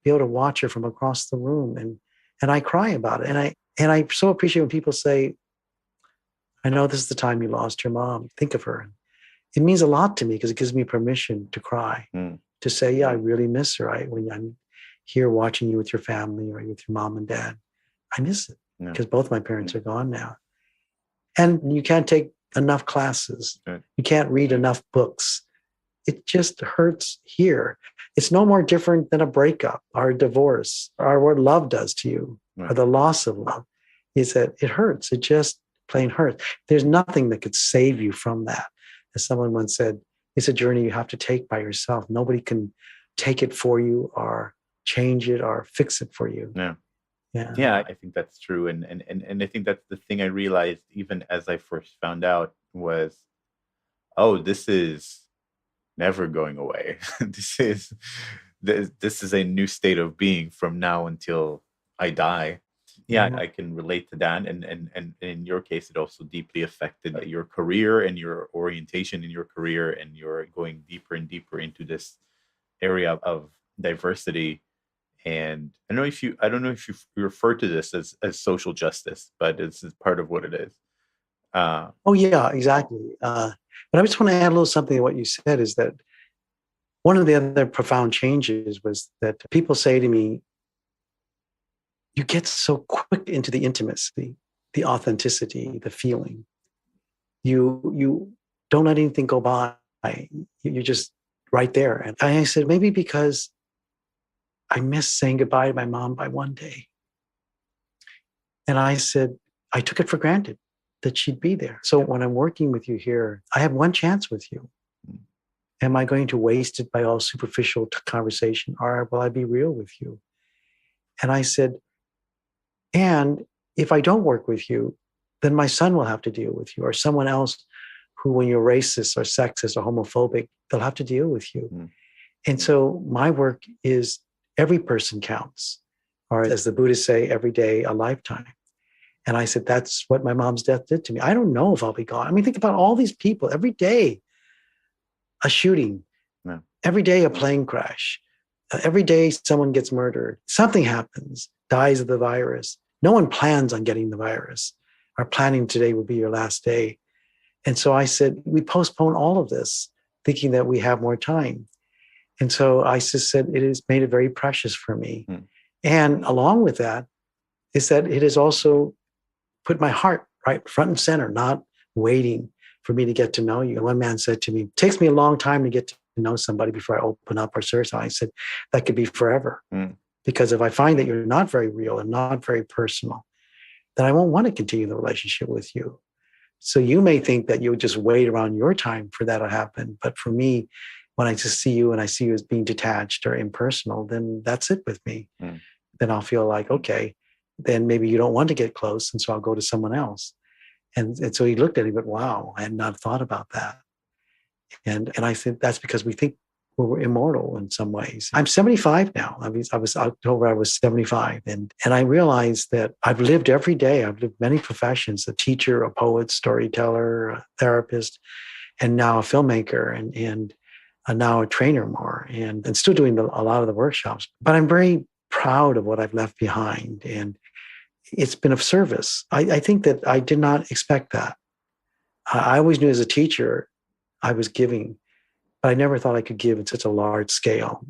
be able to watch her from across the room. And I cry about it. And I so appreciate when people say, I know this is the time you lost your mom. Think of her. It means a lot to me because it gives me permission to cry, to say, yeah, I really miss her. When I'm here watching you with your family or with your mom and dad, I miss it because both my parents are gone now. And you can't take enough classes. Right. You can't read enough books. It just hurts here. It's no more different than a breakup or a divorce or what love does to you Right. or the loss of love. Is that it hurts. It just plain hurts. There's nothing that could save you from that. As someone once said, it's a journey you have to take by yourself. Nobody can take it for you or change it or fix it for you. Yeah. Yeah. Yeah, I think that's true. And I think that's the thing I realized even as I first found out was, oh, this is never going away. This is a new state of being from now until I die. Yeah, Mhm. I can relate to that. And in your case, it also deeply affected your career and your orientation in your career, and you're going deeper and deeper into this area of diversity. And I don't know if you refer to this as social justice, but it's part of what it is. Oh, yeah, exactly. But I just want to add a little something to what you said is that one of the other profound changes was that people say to me, you get so quick into the intimacy, the authenticity, the feeling. You don't let anything go by. You're just right there. And I said, maybe because I missed saying goodbye to my mom by one day. And I said, I took it for granted that she'd be there. So when I'm working with you here, I have one chance with you. Am I going to waste it by all superficial conversation, or will I be real with you? And I said, and if I don't work with you, then my son will have to deal with you, or someone else who, when you're racist or sexist or homophobic, they'll have to deal with you. Mm. And so my work is every person counts, or as the Buddhists say, every day a lifetime. And I said, that's what my mom's death did to me. I don't know if I'll be gone. I mean, think about all these people every day, a shooting, No. every day a plane crash, every day someone gets murdered, something happens, dies of the virus. No one plans on getting the virus. Our planning today will be your last day. And so I said, we postpone all of this, thinking that we have more time. And so I just said, it has made it very precious for me. Mm. And along with that is that it has also put my heart right front and center, not waiting for me to get to know you. And one man said to me, it takes me a long time to get to know somebody before I open up or serve someone. I said, that could be forever. Mm. Because if I find that you're not very real and not very personal, then I won't want to continue the relationship with you. So you may think that you'll just wait around your time for that to happen. But for me, when I just see you and I see you as being detached or impersonal, then that's it with me. Mm. Then I'll feel like, okay, then maybe you don't want to get close. And so I'll go to someone else. And so he looked at me, but wow, I had not thought about that. And I think that's because we think we're immortal in some ways. I'm 75 now. I was October, I was 75. And I realized that I've lived every day. I've lived many professions, a teacher, a poet, storyteller, a therapist, and now a filmmaker and now a trainer more and still doing a lot of the workshops. But I'm very proud of what I've left behind. And it's been of service. I think that I did not expect that. I always knew as a teacher, I was giving, but I never thought I could give at such a large scale.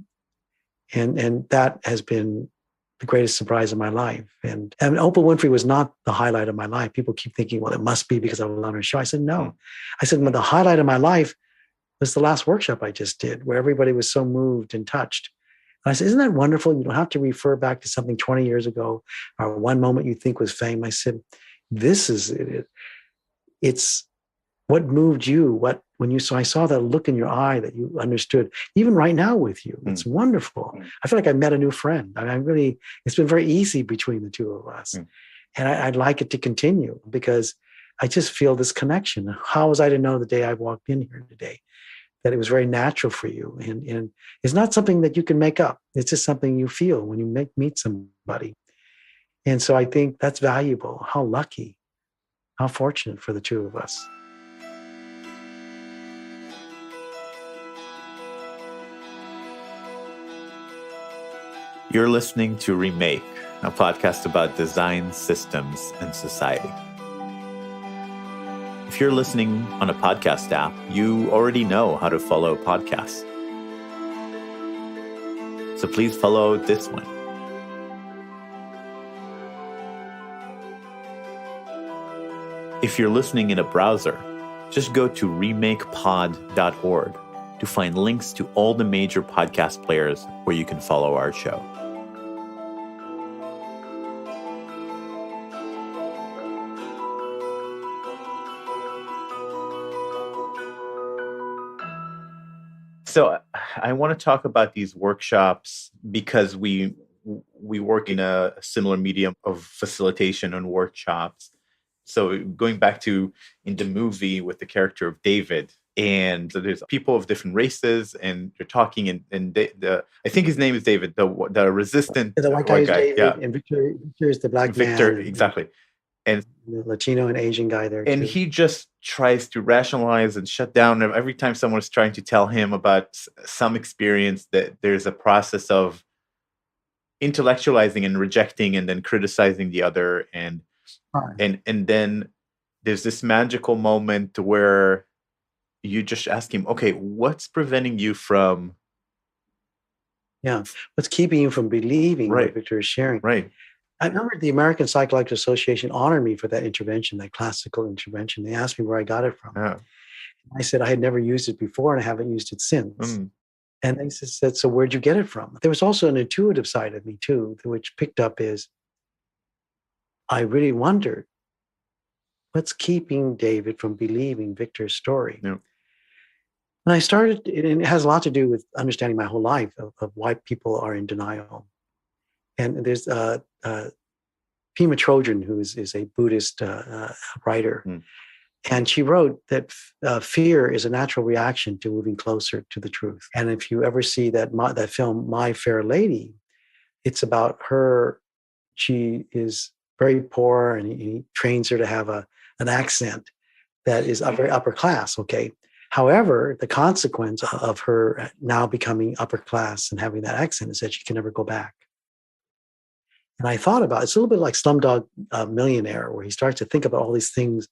And that has been the greatest surprise of my life. And Oprah Winfrey was not the highlight of my life. People keep thinking, well, it must be because I was on her show. I said, no. I said, well, the highlight of my life was the last workshop I just did, where everybody was so moved and touched. And I said, isn't that wonderful? You don't have to refer back to something 20 years ago or one moment you think was fame. I said, this is it. It's what moved you, I saw that look in your eye that you understood, even right now with you. It's wonderful. I feel like I met a new friend. It's been very easy between the two of us. And I'd like it to continue because I just feel this connection. How was I to know the day I walked in here today that it was very natural for you? And it's not something that you can make up. It's just something you feel when you meet somebody. And so I think that's valuable. How lucky, how fortunate for the two of us. You're listening to Remake, a podcast about design, systems, and society. If you're listening on a podcast app, you already know how to follow podcasts. So please follow this one. If you're listening in a browser, just go to remakepod.org to find links to all the major podcast players where you can follow our show. So I want to talk about these workshops because we work in a similar medium of facilitation and workshops. So going back to in the movie with the character of David, and so there's people of different races, and they're talking, and I think his name is David, the resistant The white guy is David, yeah, and Victor is the black Victor, man. exactly. And the Latino and Asian guy there and too. he just tries to rationalize and shut down every time someone is trying to tell him about some experience, that there's a process of intellectualizing and rejecting and then criticizing the other, and then there's this magical moment where you just ask him, okay, what's preventing you from what's keeping you from believing Right. what Victor is sharing? right I remember the American Psychological Association honored me for that intervention, that classical intervention. They asked me where I got it from. yeah. I said I had never used it before and I haven't used it since. Mm. And they said, so where'd you get it from? There was also an intuitive side of me too, which picked up is I really wondered what's keeping David from believing Victor's story. Yeah. And I started, and it has a lot to do with understanding my whole life of why people are in denial. And there's Pema Trojan, who is a Buddhist writer. Mm. And she wrote that fear is a natural reaction to moving closer to the truth. And if you ever see that film, My Fair Lady, it's about her. She is very poor, and he trains her to have an accent that is very upper class, okay? However, the consequence of her now becoming upper class and having that accent is that she can never go back. And I thought about it's a little bit like Slumdog Millionaire, where he starts to think about all these things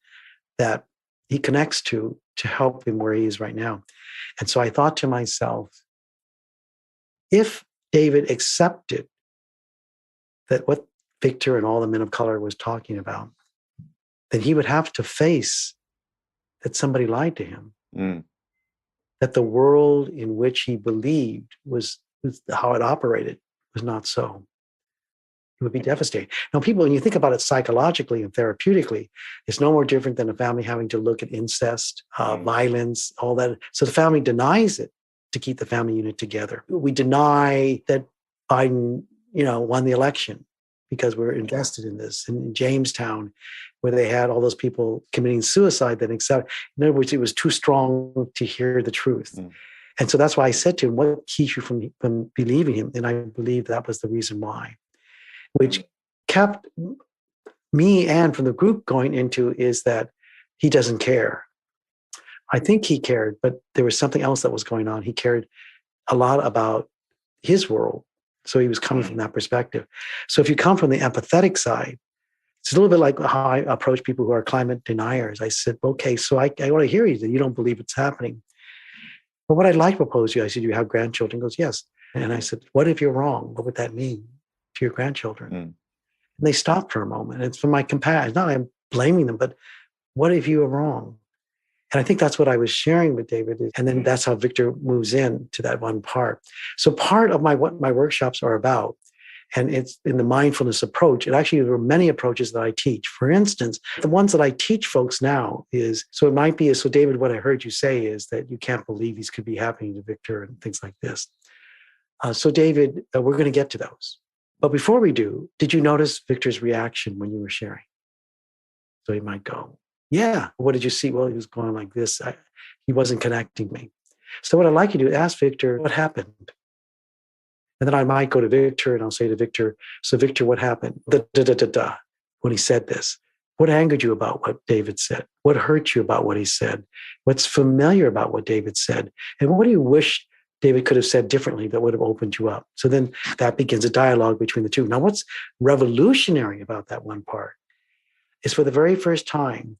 that he connects to help him where he is right now. And so I thought to myself, if David accepted that what Victor and all the men of color was talking about, then he would have to face that somebody lied to him, that the world in which he believed was how it operated was not so. It would be devastating. Now, people, when you think about it psychologically and therapeutically, it's no more different than a family having to look at incest, violence, all that. So the family denies it to keep the family unit together. We deny that Biden, won the election because we're invested in this. In Jamestown, where they had all those people committing suicide, then accept. In other words, it was too strong to hear the truth. And so that's why I said to him, what keeps you from believing him? And I believe that was the reason why. Which kept me and from the group going into is that he doesn't care. I think he cared, but there was something else that was going on. He cared a lot about his world. So he was coming from that perspective. So if you come from the empathetic side, it's a little bit like how I approach people who are climate deniers. I said, okay, so I want to hear you that you don't believe it's happening. But what I'd like to propose to you, I said, you have grandchildren? He goes, yes. And I said, what if you're wrong? What would that mean to your grandchildren? And they stopped for a moment. It's from my compassion. Not I'm blaming them, but what if you were wrong? And I think that's what I was sharing with David. And then that's how Victor moves in to that one part. So part of what my workshops are about, and it's in the mindfulness approach. And actually, there are many approaches that I teach. For instance, the ones that I teach folks now is, so it might be, so David, what I heard you say is that you can't believe these could be happening to Victor and things like this. So David, we're going to get to those. But before we do, did you notice Victor's reaction when you were sharing? So he might go, yeah, what did you see? Well, he was going like this. He wasn't connecting me. So what I'd like you to do, ask Victor, what happened? And then I might go to Victor and I'll say to Victor, so Victor, what happened? When he said this, what angered you about what David said? What hurt you about what he said? What's familiar about what David said? And what do you wish David could have said differently that would have opened you up? So then that begins a dialogue between the two. Now, what's revolutionary about that one part is for the very first time,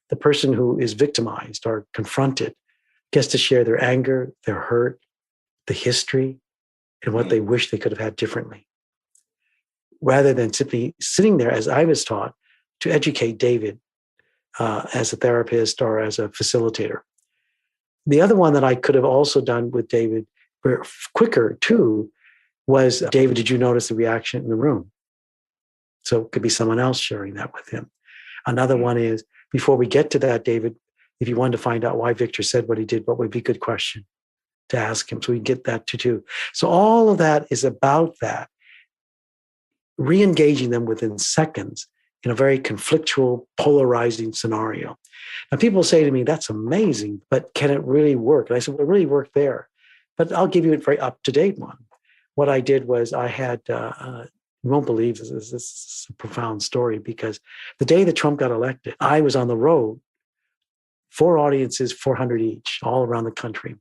the person who is victimized or confronted gets to share their anger, their hurt, the history, and what they wish they could have had differently. Rather than simply sitting there, as I was taught, to educate David as a therapist or as a facilitator. The other one that I could have also done with David quicker too was, David, did you notice the reaction in the room? So it could be someone else sharing that with him. Another one is, before we get to that, David, if you wanted to find out why Victor said what he did, what would be a good question to ask him? So we get that too. So all of that is about that, re-engaging them within seconds in a very conflictual, polarizing scenario. Now, people say to me, that's amazing, but can it really work? And I said, well, it really worked there. But I'll give you a very up-to-date one. What I did was I had, you won't believe this is a profound story, because the day that Trump got elected, I was on the road, 4 audiences, 400 each, all around the country.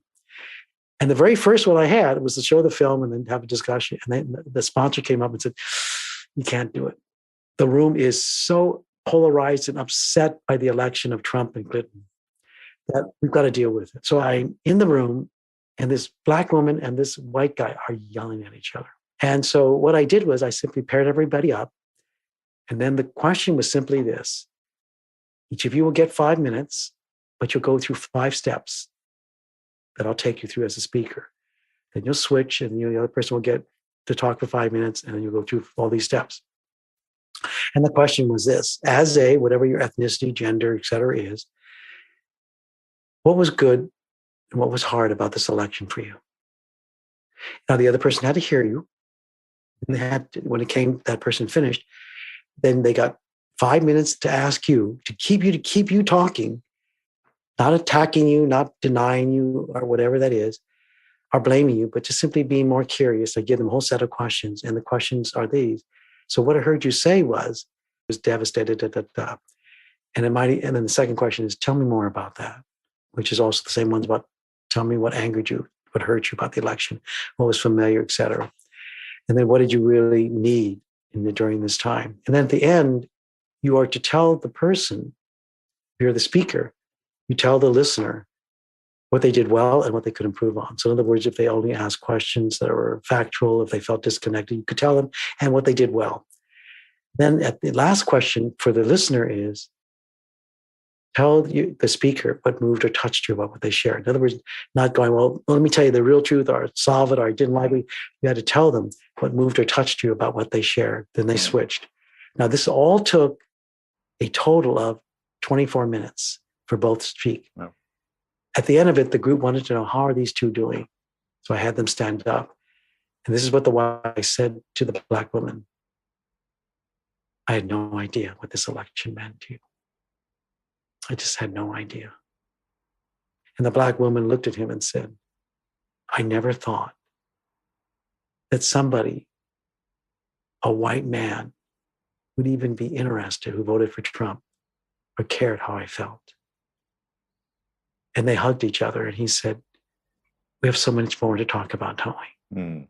And the very first one I had was to show the film and then have a discussion. And then the sponsor came up and said, you can't do it. The room is so polarized and upset by the election of Trump and Clinton that we've got to deal with it. So I'm in the room, and this Black woman and this white guy are yelling at each other. And so what I did was I simply paired everybody up. And then the question was simply this: each of you will get 5 minutes, but you'll go through 5 steps that I'll take you through as a speaker. Then you'll switch, and the other person will get to talk for 5 minutes, and then you'll go through all these steps. And the question was this: as a, whatever your ethnicity, gender, et cetera is, what was good and what was hard about this election for you? Now, the other person had to hear you. And they had to, when it came, that person finished, then they got 5 minutes to ask you, to keep you talking, not attacking you, not denying you, or whatever that is, or blaming you, but just simply being more curious. I give them a whole set of questions, and the questions are these. So what I heard you say was devastated, And then the second question is, tell me more about that, which is also the same ones about, tell me what angered you, what hurt you about the election, what was familiar, et cetera. And then what did you really need during this time? And then at the end, you are to tell the person, you're the speaker, you tell the listener what they did well and what they could improve on. So in other words, if they only asked questions that were factual, if they felt disconnected, you could tell them, and what they did well. Then at the last question for the listener is, tell the speaker what moved or touched you about what they shared. In other words, not going, well, let me tell you the real truth, or solve it, or I didn't like it. You had to tell them what moved or touched you about what they shared. Then they switched. Now, this all took a total of 24 minutes for both to speak. Wow. At the end of it, the group wanted to know, how are these two doing? So I had them stand up. And this is what the white said to the Black woman: I had no idea what this election meant to you. I just had no idea. And the Black woman looked at him and said, I never thought that somebody, a white man, would even be interested, who voted for Trump, or cared how I felt. And they hugged each other, and he said, we have so much more to talk about, don't we? Mm.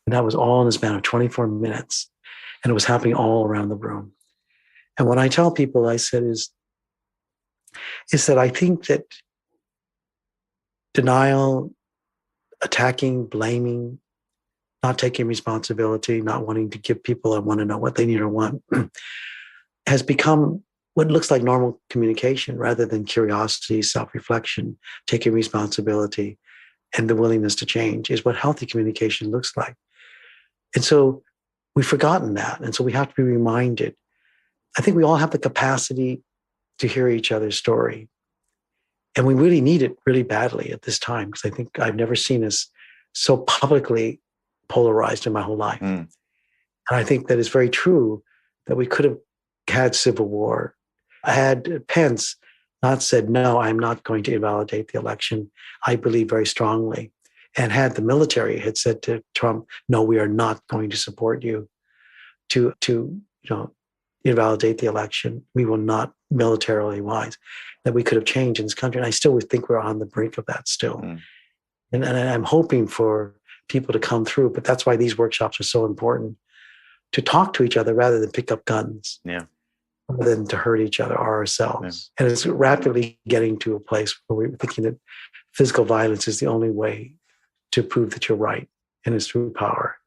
And that was all in the span of 24 minutes. And it was happening all around the room. And what I tell people, I said, is that I think that denial, attacking, blaming, not taking responsibility, not wanting to give people I want to know what they need or want, has become what looks like normal communication, rather than curiosity, self-reflection, taking responsibility, and the willingness to change is what healthy communication looks like. And so we've forgotten that. And so we have to be reminded. I think we all have the capacity to hear each other's story. And we really need it really badly at this time, because I think I've never seen us so publicly polarized in my whole life. Mm. And I think that it's very true that we could have had civil war. Had Pence not said, no, I'm not going to invalidate the election, I believe very strongly, and had the military had said to Trump, no, we are not going to support you to invalidate the election, we will not militarily wise, that we could have changed in this country. And I still would think we're on the brink of that still. Mm. And I'm hoping for people to come through, but that's why these workshops are so important, to talk to each other rather than pick up guns. Yeah. Rather than to hurt each other or ourselves. Yeah. And it's rapidly getting to a place where we're thinking that physical violence is the only way to prove that you're right, and it's through power.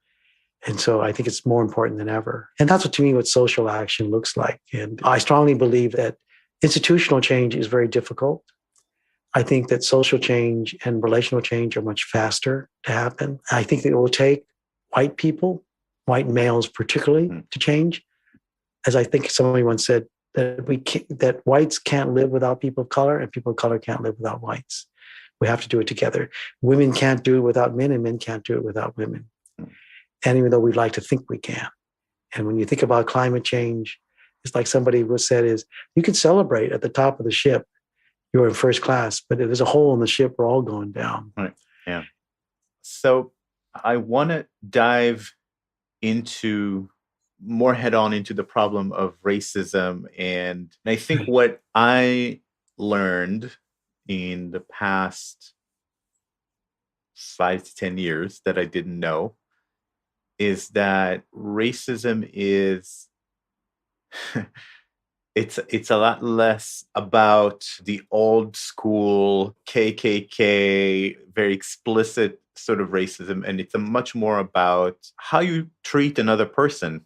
And so I think it's more important than ever. And that's what, to me, what social action looks like. And I strongly believe that Institutional change is very difficult. I think that social change and relational change are much faster to happen. I think that it will take white people, white males particularly, to change. As I think somebody once said, that whites can't live without people of color, and people of color can't live without whites. We have to do it together. Women can't do it without men, and men can't do it without women. And even though we'd like to think we can. And when you think about climate change, it's like somebody was said is, you can celebrate at the top of the ship, you're in first class, but if there's a hole in the ship, we're all going down. Right. Yeah. So I want to dive into more head on into the problem of racism. And I think what I learned in the past 5 to 10 years that I didn't know is that racism is it's a lot less about the old school KKK, very explicit sort of racism, and it's a much more about how you treat another person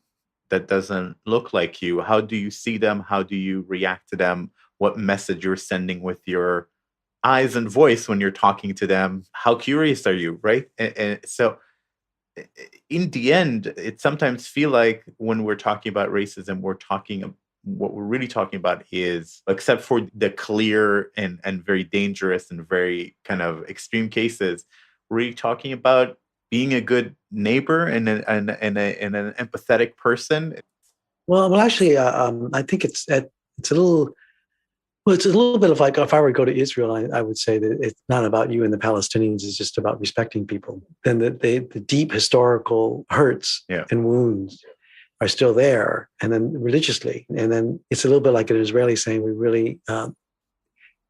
that doesn't look like you. How do you see them? How do you react to them? What message you're sending with your eyes and voice when you're talking to them? How curious are you, right? And so in the end, it sometimes feel like when we're talking about racism, what we're really talking about is, except for the clear and very dangerous and very kind of extreme cases, we're really talking about being a good neighbor and an empathetic person. Well, actually, I think it's a little. Well, it's a little bit of like, if I were to go to Israel, I would say that it's not about you and the Palestinians. It's just about respecting people. Then the deep historical hurts and wounds are still there, and then religiously. And then it's a little bit like an Israeli saying, we really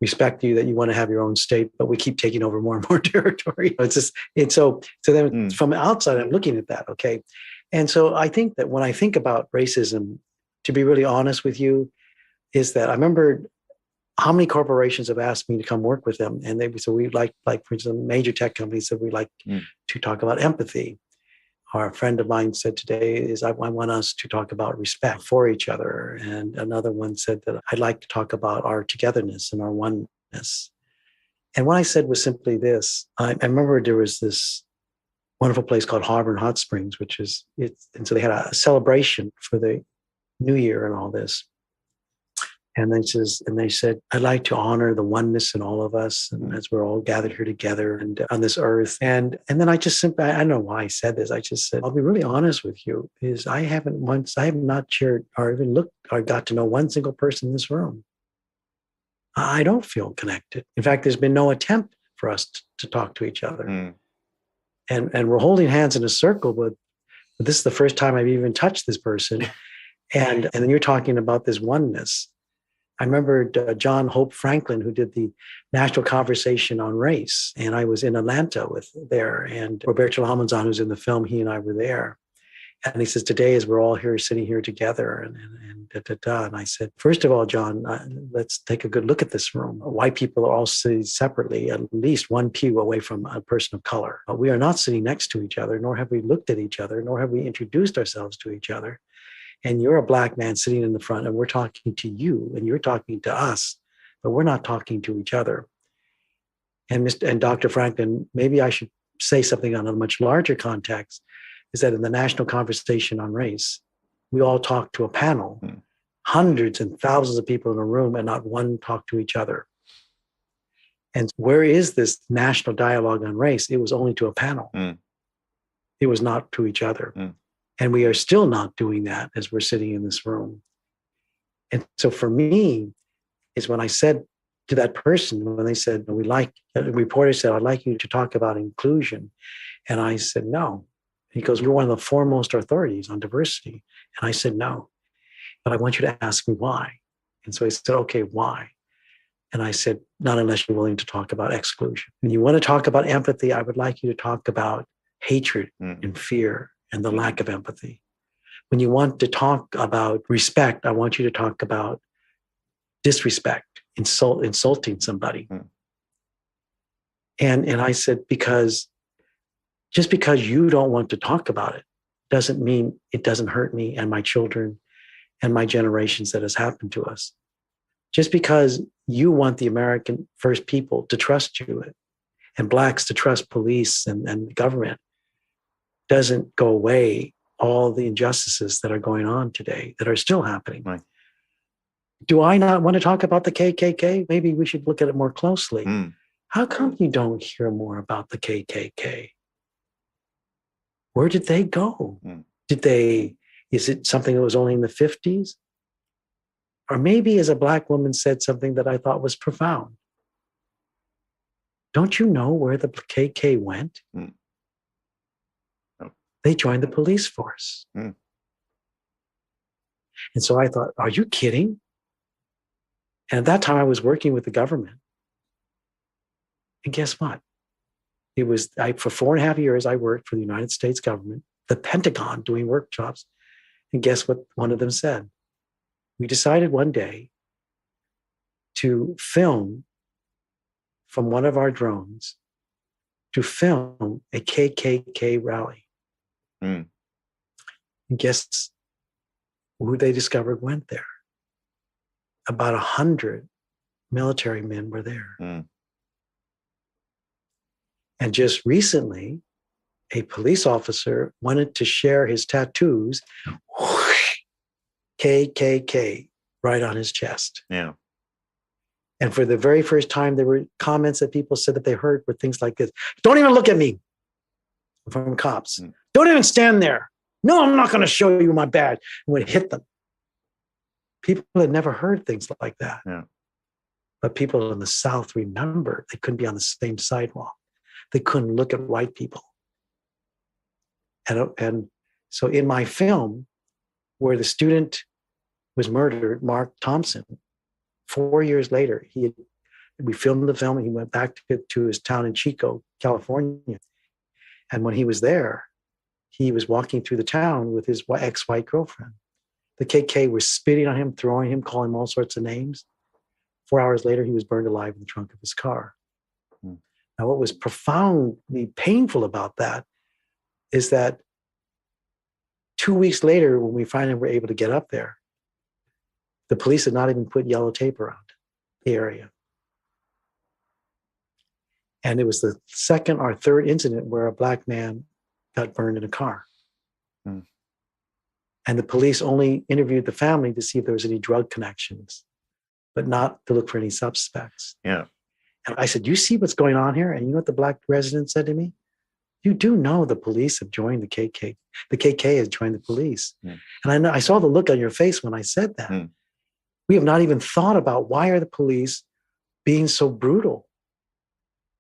respect you, that you want to have your own state, but we keep taking over more and more territory. So then from the outside, I'm looking at that, okay? And so I think that when I think about racism, to be really honest with you, is that I remember how many corporations have asked me to come work with them. And we like for instance, major tech companies said, we like to talk about empathy. Our friend of mine said today is, I want us to talk about respect for each other. And another one said that I'd like to talk about our togetherness and our oneness. And what I said was simply this. I remember there was this wonderful place called Harvard Hot Springs, and so they had a celebration for the New Year and all this. And they said, I'd like to honor the oneness in all of us, and as we're all gathered here together and on this earth. And then I just simply, I don't know why I said this. I just said, I'll be really honest with you, is I have not shared or even looked or got to know one single person in this room. I don't feel connected. In fact, there's been no attempt for us to talk to each other. And we're holding hands in a circle, but this is the first time I've even touched this person. And then you're talking about this oneness. I remember John Hope Franklin, who did the National Conversation on Race, and I was in Atlanta there, and Roberto Almanzan, who's in the film, he and I were there. And he says, today, as we're all here sitting here together, and da-da-da. And I said, first of all, John, let's take a good look at this room. White people are all sitting separately, at least one pew away from a person of color. We are not sitting next to each other, nor have we looked at each other, nor have we introduced ourselves to each other. And you're a Black man sitting in the front, and we're talking to you, and you're talking to us, but we're not talking to each other. And Dr. Franklin, maybe I should say something on a much larger context, is that in the National Conversation on Race, we all talk to a panel, hundreds and thousands of people in a room, and not one talk to each other. And where is this national dialogue on race? It was only to a panel. It was not to each other. And we are still not doing that as we're sitting in this room. And so for me, is when I said to that person, when they said, the reporter said, I'd like you to talk about inclusion. And I said, no. He goes, you're one of the foremost authorities on diversity. And I said, no, but I want you to ask me why. And so he said, okay, why? And I said, not unless you're willing to talk about exclusion. When you want to talk about empathy, I would like you to talk about hatred and fear and the lack of empathy. When you want to talk about respect, I want you to talk about disrespect, insulting somebody. And I said, just because you don't want to talk about it doesn't mean it doesn't hurt me and my children and my generations that has happened to us. Just because you want the American first people to trust you and blacks to trust police and government doesn't go away all the injustices that are going on today that are still happening. Right. Do I not want to talk about the KKK? Maybe we should look at it more closely. How come you don't hear more about the KKK? Where did they go? Is it something that was only in the 50s? Or maybe as a black woman said something that I thought was profound. Don't you know where the KK went? No. They joined the police force. And so I thought, are you kidding? And at that time I was working with the government. And guess what? For 4.5 years, I worked for the United States government, the Pentagon, doing workshops. And guess what one of them said? We decided one day to film from one of our drones to film a KKK rally. And guess who they discovered went there? About 100 military men were there. And just recently, a police officer wanted to share his tattoos, KKK, right on his chest. Yeah. And for the very first time, there were comments that people said that they heard were things like this. Don't even look at me, from cops. Don't even stand there. No, I'm not going to show you my badge. And would hit them. People had never heard things like that. Yeah. But people in the South remember they couldn't be on the same sidewalk. They couldn't look at white people. And so in my film, where the student was murdered, Mark Thompson, 4 years later, we filmed the film and he went back to his town in Chico, California. And when he was there, he was walking through the town with his ex-white girlfriend. The KK was spitting on him, throwing him, calling him all sorts of names. 4 hours later, he was burned alive in the trunk of his car. Now, what was profoundly painful about that is that 2 weeks later, when we finally were able to get up there, the police had not even put yellow tape around the area. And it was the second or third incident where a black man got burned in a car. And the police only interviewed the family to see if there was any drug connections, but not to look for any suspects. Yeah. And I said, you see what's going on here? And you know what the black resident said to me? You do know the police have joined the KK. The KK has joined the police. And I saw the look on your face when I said that. We have not even thought about why are the police being so brutal?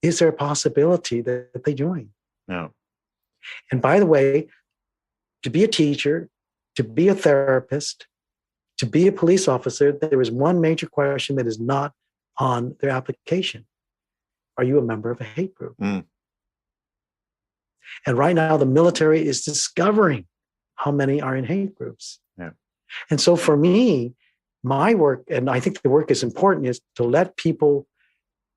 Is there a possibility that they join? No. And by the way, to be a teacher, to be a therapist, to be a police officer, there is one major question that is not on their application. Are you a member of a hate group? And right now, the military is discovering how many are in hate groups. Yeah. And so for me, my work, and I think the work is important, is to let people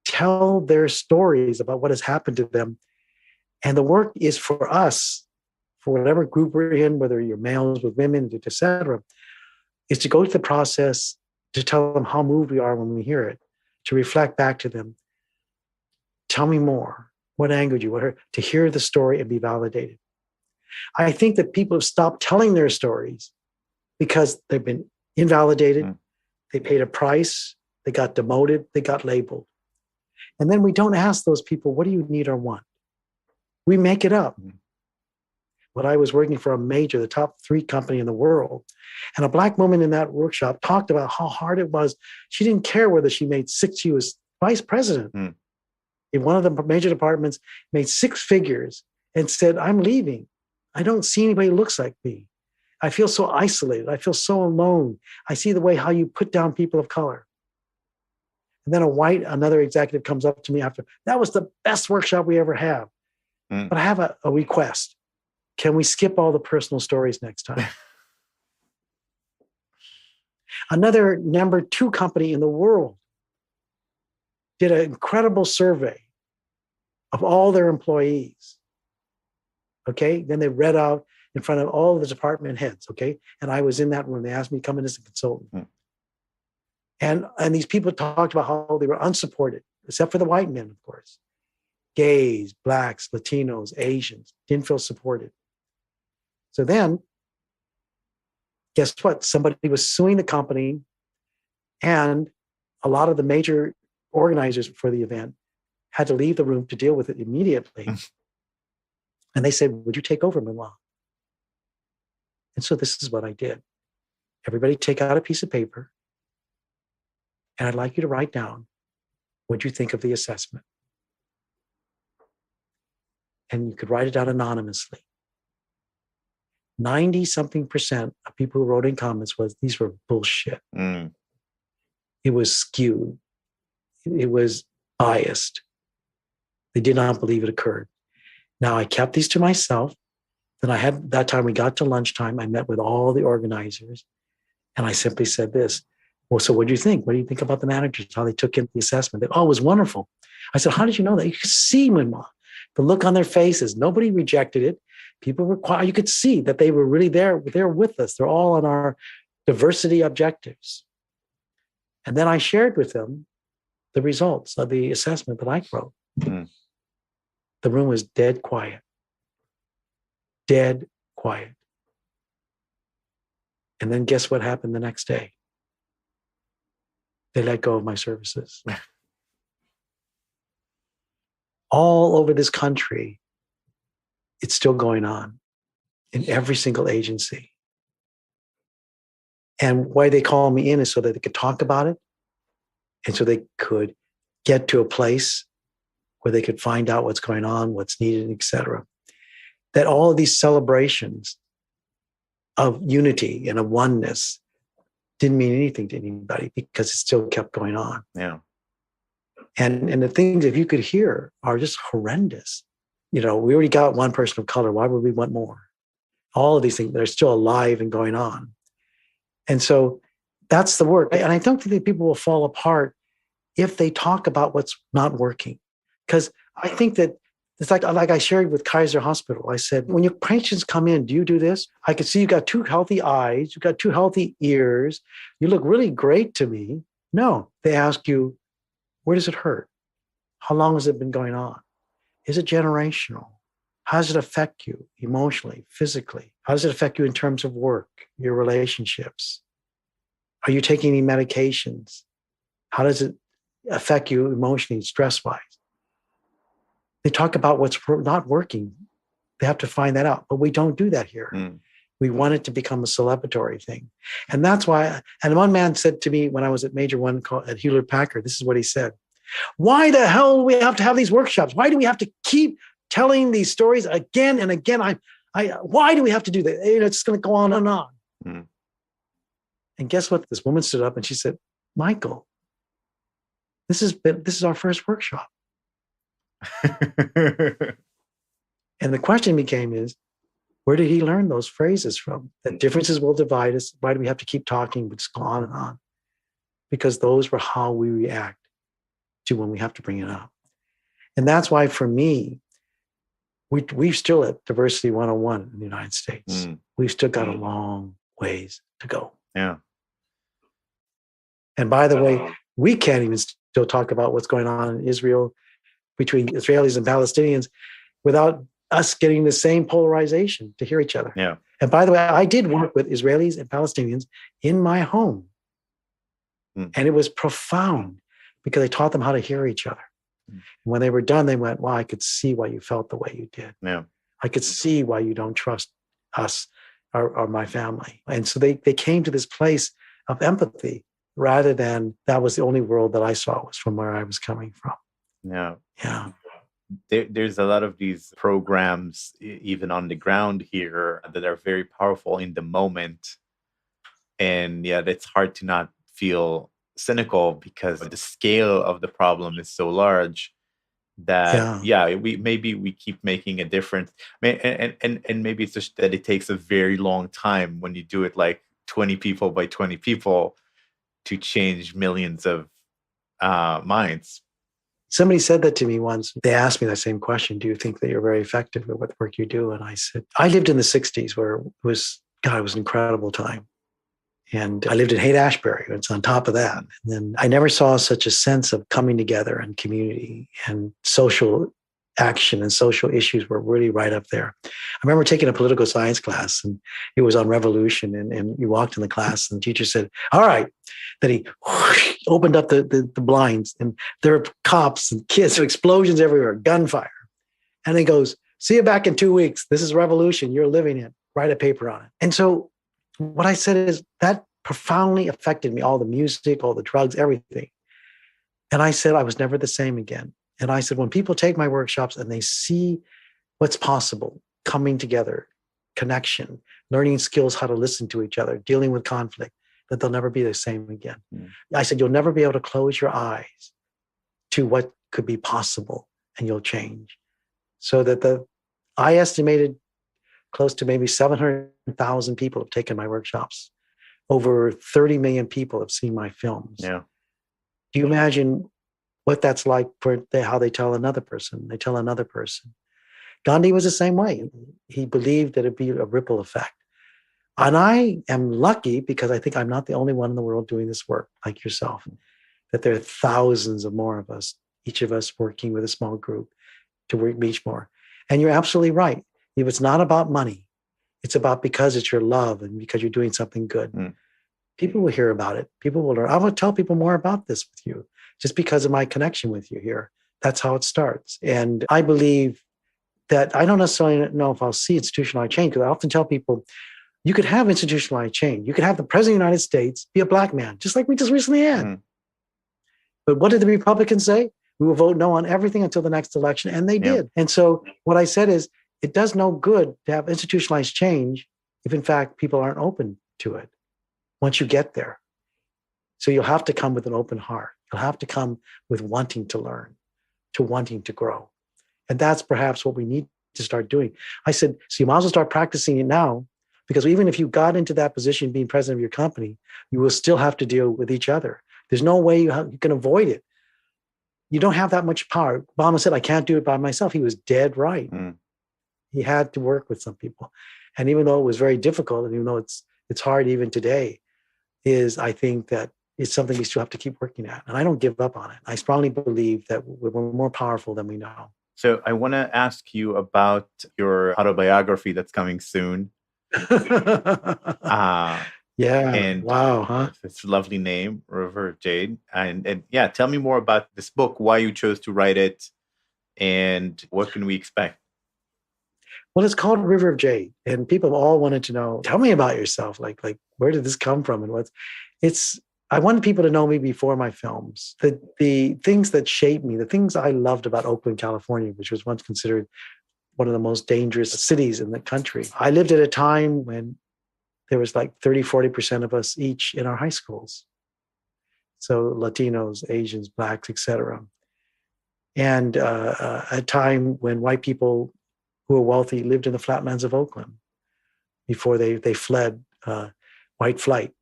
tell their stories about what has happened to them. And the work is for us, for whatever group we're in, whether you're males with women, et cetera, is to go through the process to tell them how moved we are when we hear it, to reflect back to them. Tell me more. What angered you? What hurt? To hear the story and be validated. I think that people have stopped telling their stories because they've been invalidated. They paid a price. They got demoted. They got labeled. And then we don't ask those people, what do you need or want? We make it up. When I was working for a major, the top 3 company in the world, and a black woman in that workshop talked about how hard it was. She didn't care whether she was vice president. In one of the major departments, made 6 figures and said, I'm leaving. I don't see anybody who looks like me. I feel so isolated. I feel so alone. I see the way how you put down people of color. And then another executive comes up to me after, that was the best workshop we ever have. But I have a request. Can we skip all the personal stories next time? Another number 2 company in the world did an incredible survey of all their employees. Okay. Then they read out in front of all of the department heads. Okay. And I was in that room. They asked me to come in as a consultant. And these people talked about how they were unsupported, except for the white men, of course. Gays, blacks, Latinos, Asians didn't feel supported. So then, guess what? Somebody was suing the company, and a lot of the major organizers for the event had to leave the room to deal with it immediately. And they said, would you take over, Mun Wah? And so this is what I did. Everybody take out a piece of paper, and I'd like you to write down what you think of the assessment. And you could write it down anonymously. 90-something% of people who wrote in comments was, these were bullshit. It was skewed. It was biased. They did not believe it occurred. Now, I kept these to myself. Then that time we got to lunchtime, I met with all the organizers, and I simply said this. Well, so what do you think? What do you think about the managers, how they took in the assessment? It was wonderful. I said, how did you know that? You could see Mun Wah, the look on their faces. Nobody rejected it. People were quiet. You could see that they were really there. They're with us. They're all on our diversity objectives. And then I shared with them the results of the assessment that I wrote. The room was dead quiet. Dead quiet. And then guess what happened the next day? They let go of my services. All over this country, it's still going on in every single agency. And why they call me in is so that they could talk about it, and so they could get to a place where they could find out what's going on, what's needed, et cetera. That all of these celebrations of unity and of oneness didn't mean anything to anybody because it still kept going on. Yeah. And the things, if you could hear, are just horrendous. We already got one person of color. Why would we want more? All of these things that are still alive and going on. And so that's the work. And I don't think that people will fall apart if they talk about what's not working. Because I think that it's like I shared with Kaiser Hospital. I said, when your patients come in, do you do this? I could see you got 2 healthy eyes. You got 2 healthy ears. You look really great to me. No, they ask you, where does it hurt? How long has it been going on? Is it generational? How does it affect you emotionally, physically? How does it affect you in terms of work, your relationships? Are you taking any medications? How does it affect you emotionally, stress-wise? They talk about what's not working. They have to find that out. But we don't do that here. We want it to become a celebratory thing. And that's why, and one man said to me when I was at Major One at Hewlett-Packard, this is what he said. Why the hell do we have to have these workshops? Why do we have to keep telling these stories again and again? Why do we have to do that? It's going to go on and on. And guess what? This woman stood up and she said, Michael, this is our first workshop. And the question became where did he learn those phrases from? That differences will divide us. Why do we have to keep talking? But just go on and on. Because those were how we react to when we have to bring it up. And that's why for me, we've still at Diversity 101 in the United States. We've still got a long ways to go. Yeah. And by the way, we can't even still talk about what's going on in Israel between Israelis and Palestinians without us getting the same polarization to hear each other. Yeah. And by the way, I did work with Israelis and Palestinians in my home. And it was profound because I taught them how to hear each other. And when they were done, they went, wow, I could see why you felt the way you did. Yeah. I could see why you don't trust us or my family. And so they came to this place of empathy rather than that was the only world that I saw was from where I was coming from. Yeah. Yeah. There's a lot of these programs, even on the ground here, that are very powerful in the moment. And yet it's hard to not feel cynical because the scale of the problem is so large that, we keep making a difference. And maybe it's just that it takes a very long time when you do it like 20 people by 20 people to change millions of minds. Somebody said that to me once. They asked me that same question. Do you think that you're very effective at what work you do? And I said, I lived in the 60s where it was an incredible time. And I lived in Haight-Ashbury. It's on top of that. And then I never saw such a sense of coming together and community and social action and social issues were really right up there. I remember taking a political science class and it was on revolution. And you walked in the class and the teacher said, all right. Then he opened up the blinds and there were cops and kids, explosions everywhere, gunfire. And he goes, see you back in 2 weeks. This is revolution. You're living it. Write a paper on it. And so what I said is that profoundly affected me, all the music, all the drugs, everything. And I said, I was never the same again. And I said, when people take my workshops and they see what's possible, coming together, connection, learning skills, how to listen to each other, dealing with conflict, that they'll never be the same again. I said, you'll never be able to close your eyes to what could be possible and you'll change. So that I estimated close to maybe 700,000 people have taken my workshops. Over 30 million people have seen my films. Yeah. Do you imagine what that's like for how they tell another person? They tell another person. Gandhi was the same way. He believed that it'd be a ripple effect. And I am lucky because I think I'm not the only one in the world doing this work like yourself, that there are thousands of more of us, each of us working with a small group to reach more. And you're absolutely right. If it's not about money, it's about because it's your love and because you're doing something good. People will hear about it. People will learn. I will tell people more about this with you just because of my connection with you here. That's how it starts. And I believe that I don't necessarily know if I'll see institutionalized change, because I often tell people, you could have institutionalized change. You could have the president of the United States be a black man, just like we just recently had. But what did the Republicans say? We will vote no on everything until the next election. And they did. And so what I said is, it does no good to have institutionalized change if, in fact, people aren't open to it once you get there. So you'll have to come with an open heart. You'll have to come with wanting to learn, to wanting to grow. And that's perhaps what we need to start doing. I said, so you might as well start practicing it now, because even if you got into that position being president of your company, you will still have to deal with each other. There's no way you can avoid it. You don't have that much power. Obama said, I can't do it by myself. He was dead right. He had to work with some people. And even though it was very difficult, and even though it's hard even today, I think that it's something we still have to keep working at. And I don't give up on it. I strongly believe that we're more powerful than we know. So I want to ask you about your autobiography that's coming soon. And wow, huh? It's a lovely name, River of Jade. And yeah, tell me more about this book, why you chose to write it, and what can we expect? Well, it's called River of Jade, and people all wanted to know, tell me about yourself. Like where did this come from? And I wanted people to know me before my films. The things that shaped me, the things I loved about Oakland, California, which was once considered one of the most dangerous cities in the country. I lived at a time when there was like 30, 40% of us each in our high schools. So Latinos, Asians, Blacks, etc. And a time when white people who were wealthy lived in the flatlands of Oakland before they fled white flight.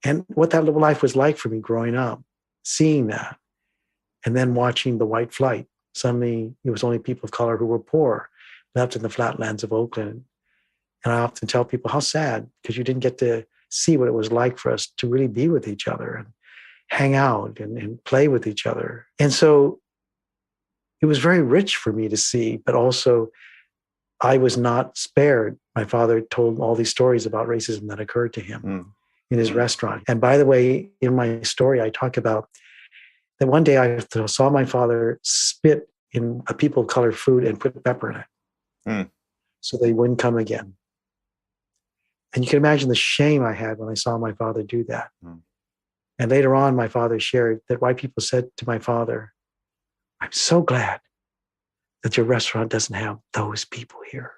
And what that little life was like for me growing up, seeing that, and then watching the white flight. Suddenly, it was only people of color who were poor left in the flatlands of Oakland. And I often tell people how sad, because you didn't get to see what it was like for us to really be with each other and hang out and play with each other. And so it was very rich for me to see, but also I was not spared. My father told all these stories about racism that occurred to him in his restaurant. And by the way, in my story, I talk about that one day I saw my father spit in a people of color food and put pepper in it so they wouldn't come again. And you can imagine the shame I had when I saw my father do that. And later on, my father shared that white people said to my father, I'm so glad that your restaurant doesn't have those people here.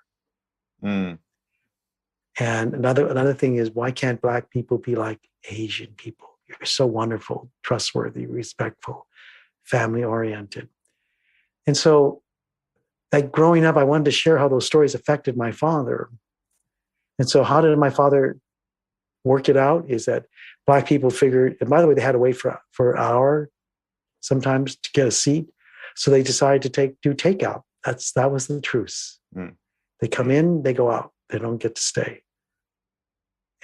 And another thing is, why can't Black people be like Asian people? You're so wonderful, trustworthy, respectful, family-oriented. And so, like growing up, I wanted to share how those stories affected my father. And so how did my father work it out? Is that Black people figured, and by the way, they had to wait for an hour sometimes to get a seat. So they decided to do takeout. That was the truce. They come in, they go out. They don't get to stay.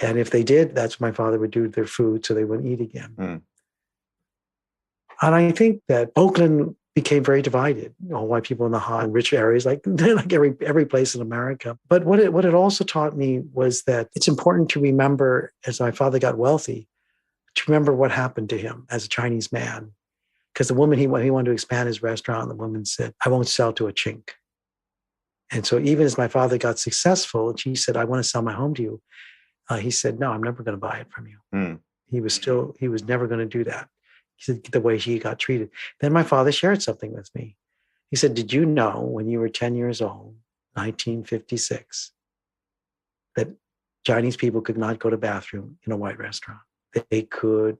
And if they did, that's what my father would do to their food so they wouldn't eat again. Mm. And I think that Oakland became very divided. White people in the hot and rich areas, like every place in America. But what it also taught me was that it's important to remember, as my father got wealthy, to remember what happened to him as a Chinese man. Because the woman, he wanted to expand his restaurant, the woman said, "I won't sell to a chink." And so even as my father got successful, and she said, "I want to sell my home to you," he said, "No, I'm never going to buy it from you." Mm. He was never going to do that. He said, the way he got treated. Then my father shared something with me. He said, "Did you know when you were 10 years old, 1956, that Chinese people could not go to bathroom in a white restaurant? They could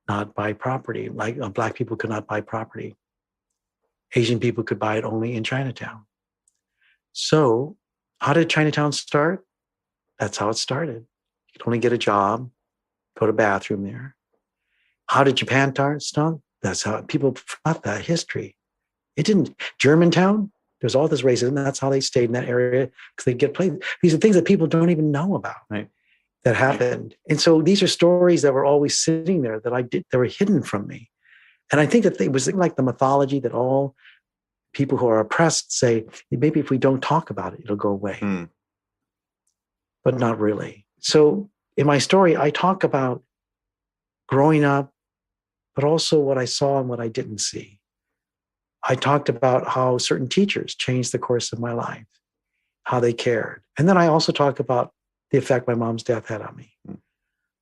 not buy property. Like Black people could not buy property. Asian people could buy it only in Chinatown." So how did Chinatown start? That's how it started. You could only get a job, go to bathroom there. How did Japan start? That's how people forgot that history. It didn't. Germantown, there's all this racism. That's how they stayed in that area because they get played. These are things that people don't even know about. Right. That happened. And so these are stories that were always sitting there that were hidden from me. And I think that it was like the mythology that all people who are oppressed say, maybe if we don't talk about it, it'll go away. Mm. But not really. So in my story, I talk about growing up, but also what I saw and what I didn't see. I talked about how certain teachers changed the course of my life, how they cared. And then I also talk about the effect my mom's death had on me. Mm.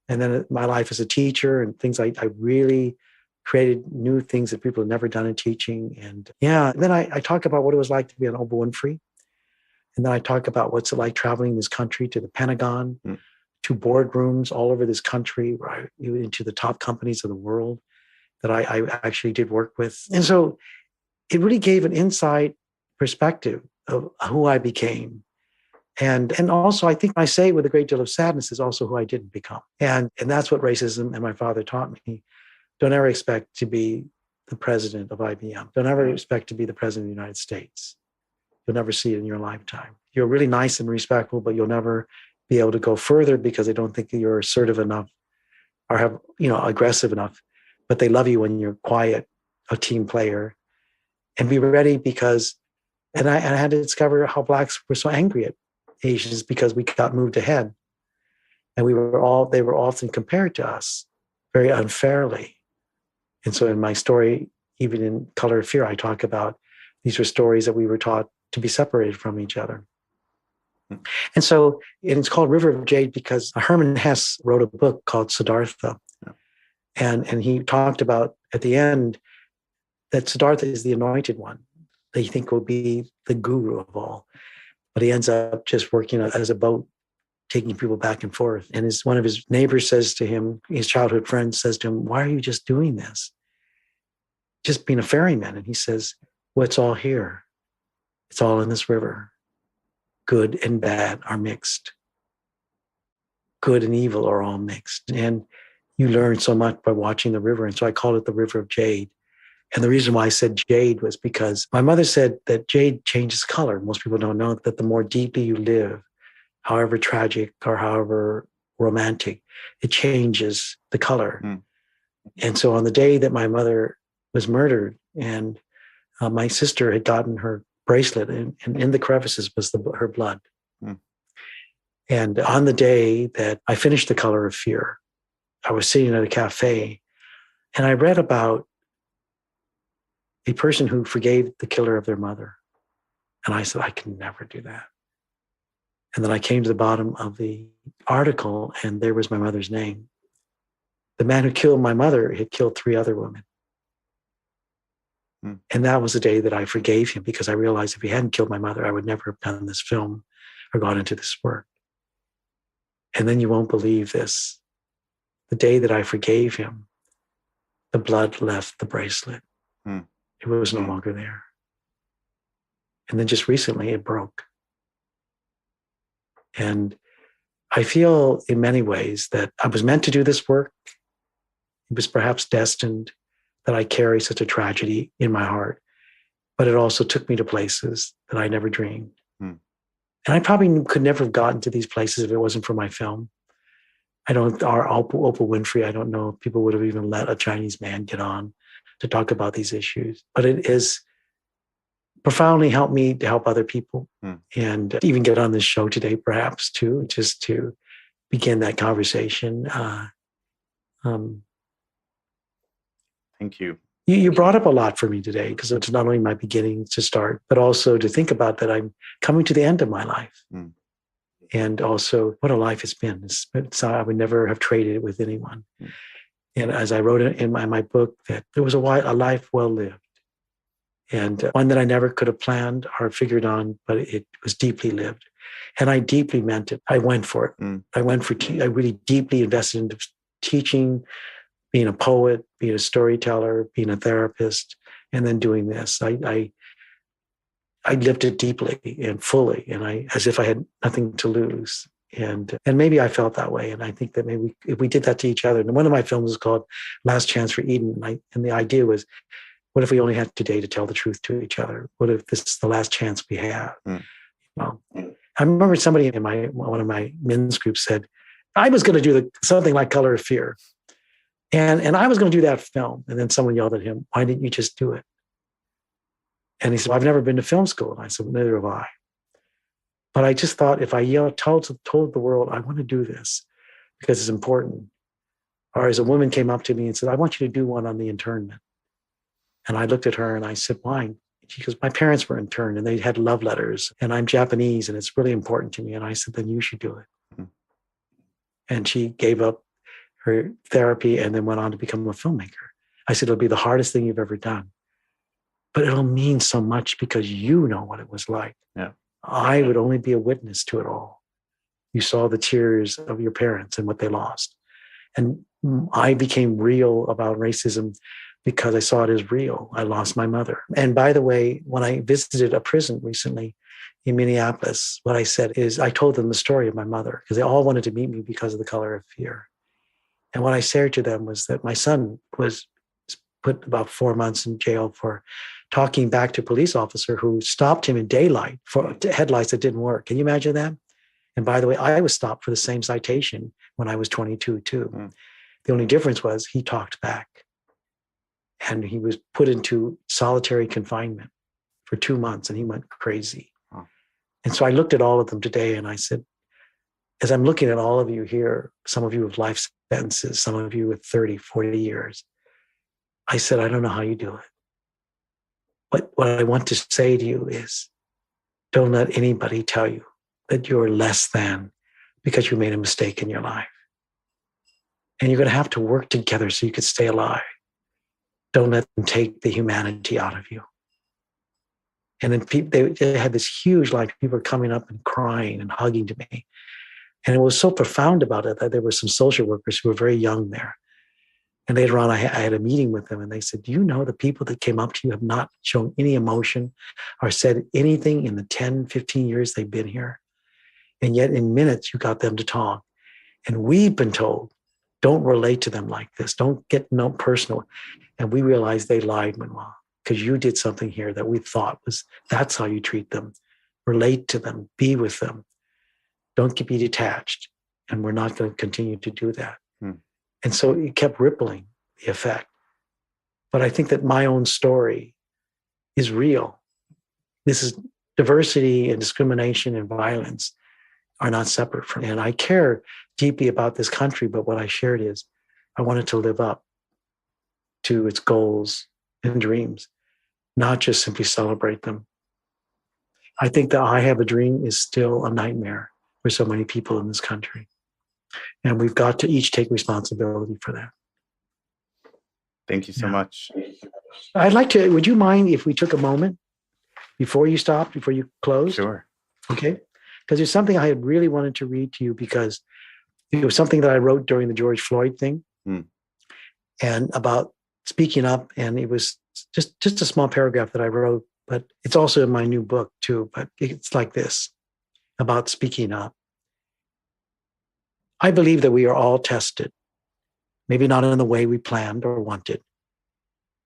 And then my life as a teacher and things I really created new things that people had never done in teaching. And then I talk about what it was like to be on Oprah Winfrey. And then I talk about what's it like traveling this country to the Pentagon, to boardrooms all over this country, right, into the top companies of the world that I actually did work with. And so it really gave an insight perspective of who I became. And also, I think I say with a great deal of sadness is also who I didn't become. And that's what racism and my father taught me. Don't ever expect to be the president of IBM. Don't ever expect to be the president of the United States. You'll never see it in your lifetime. You're really nice and respectful, but you'll never be able to go further because they don't think that you're assertive enough or have, aggressive enough. But they love you when you're quiet, a team player. And be ready because, and I had to discover how Blacks were so angry at Asians because we got moved ahead. And they were often compared to us very unfairly. And so in my story, even in Color of Fear, I talk about these were stories that we were taught to be separated from each other. And so it's called River of Jade because Herman Hesse wrote a book called Siddhartha. And he talked about at the end that Siddhartha is the anointed one. They think will be the guru of all. But he ends up just working as a boat, taking people back and forth. And one of his neighbors says to him, his childhood friend says to him, "Why are you just doing this? Just being a ferryman." And he says, "Well, it's all here. It's all in this river. Good and bad are mixed. Good and evil are all mixed." And you learn so much by watching the river. And so I call it the River of Jade. And the reason why I said jade was because my mother said that jade changes color. Most people don't know that the more deeply you live, however tragic or however romantic, it changes the color. Mm. And so on the day that my mother was murdered and my sister had gotten her bracelet and in the crevices was her blood. Mm. And on the day that I finished The Color of Fear, I was sitting at a cafe and I read about a person who forgave the killer of their mother. And I said, I can never do that. And then I came to the bottom of the article and there was my mother's name. The man who killed my mother had killed 3 other women. Hmm. And that was the day that I forgave him because I realized if he hadn't killed my mother, I would never have done this film or gone into this work. And then you won't believe this. The day that I forgave him, the blood left the bracelet. Hmm. It was no longer there. And then just recently it broke. And I feel in many ways that I was meant to do this work. It was perhaps destined that I carry such a tragedy in my heart, but it also took me to places that I never dreamed. Hmm. And I probably could never have gotten to these places if it wasn't for my film. I don't, our Oprah Winfrey, I don't know if people would have even let a Chinese man get on to talk about these issues. But it has profoundly helped me to help other people and even get on this show today, perhaps, too, just to begin that conversation. Thank you. You brought up a lot for me today because it's not only my beginning to start, but also to think about that I'm coming to the end of my life. And also what a life it's been. I would never have traded it with anyone. And as I wrote in my book, that there was a life well lived, and one that I never could have planned or figured on, but it was deeply lived. And I deeply meant it. I went for it. I really deeply invested into teaching, being a poet, being a storyteller, being a therapist, and then doing this. I lived it deeply and fully, and as if I had nothing to lose. And maybe I felt that way. And I think that maybe if we did that to each other, and one of my films is called Last Chance for Eden. And the idea was, what if we only had today to tell the truth to each other? What if this is the last chance we have? Well, I remember somebody in one of my men's groups said, I was going to do something like Color of Fear. And I was going to do that film. And then someone yelled at him, why didn't you just do it? And he said, well, I've never been to film school. And I said, well, neither have I. But I just thought, if I told the world, I want to do this because it's important. Or as a woman came up to me and said, I want you to do one on the internment. And I looked at her and I said, why? She goes, my parents were interned and they had love letters, and I'm Japanese and it's really important to me. And I said, then you should do it. And she gave up her therapy and then went on to become a filmmaker. I said, it'll be the hardest thing you've ever done, but it'll mean so much because you know what it was like. Yeah. I would only be a witness to it all. You saw the tears of your parents and what they lost. And I became real about racism because I saw it as real. I lost my mother. And by the way, when I visited a prison recently in Minneapolis, what I said is I told them the story of my mother because they all wanted to meet me because of the Color of Fear. And what I said to them was that my son was put about 4 months in jail for talking back to a police officer who stopped him in daylight for headlights that didn't work. Can you imagine that? And by the way, I was stopped for the same citation when I was 22 too. The only difference was he talked back. And he was put into solitary confinement for 2 months and he went crazy. And so I looked at all of them today and I said, as I'm looking at all of you here, some of you with life sentences, some of you with 30, 40 years, I said, I don't know how you do it. But what I want to say to you is, don't let anybody tell you that you're less than because you made a mistake in your life. And you're going to have to work together so you can stay alive. Don't let them take the humanity out of you. And then they had this huge line. People were coming up and crying and hugging to me. And it was so profound about it that there were some social workers who were very young there. And later on, I had a meeting with them and they said, do you know the people that came up to you have not shown any emotion or said anything in the 10, 15 years they've been here? And yet in minutes, you got them to talk. And we've been told, don't relate to them like this. Don't get no personal. And we realized they lied, Mun Wah, because you did something here that we thought that's how you treat them. Relate to them, be with them. Don't be detached. And we're not going to continue to do that. And so it kept rippling the effect. But I think that my own story is real. This is diversity and discrimination and violence are not separate from it. And I care deeply about this country, but what I shared is I wanted to live up to its goals and dreams, not just simply celebrate them. I think that I Have a Dream is still a nightmare for so many people in this country. And we've got to each take responsibility for that. Thank you so much. Would you mind if we took a moment before you closed? Sure. Okay. Because there's something I had really wanted to read to you because it was something that I wrote during the George Floyd thing and about speaking up. And it was just a small paragraph that I wrote, but it's also in my new book too. But it's like this about speaking up. I believe that we are all tested, maybe not in the way we planned or wanted.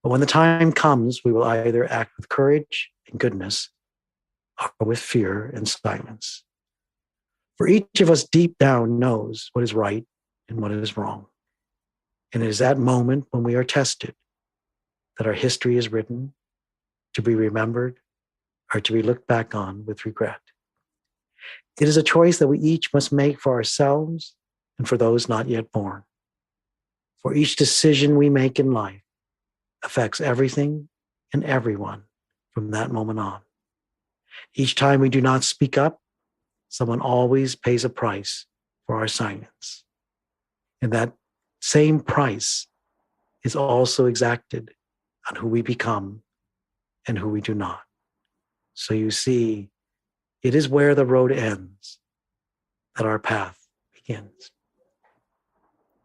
But when the time comes, we will either act with courage and goodness or with fear and silence. For each of us deep down knows what is right and what is wrong. And it is that moment when we are tested that our history is written to be remembered or to be looked back on with regret. It is a choice that we each must make for ourselves and for those not yet born. For each decision we make in life affects everything and everyone from that moment on. Each time we do not speak up, someone always pays a price for our silence. And that same price is also exacted on who we become and who we do not. So you see, it is where the road ends that our path begins.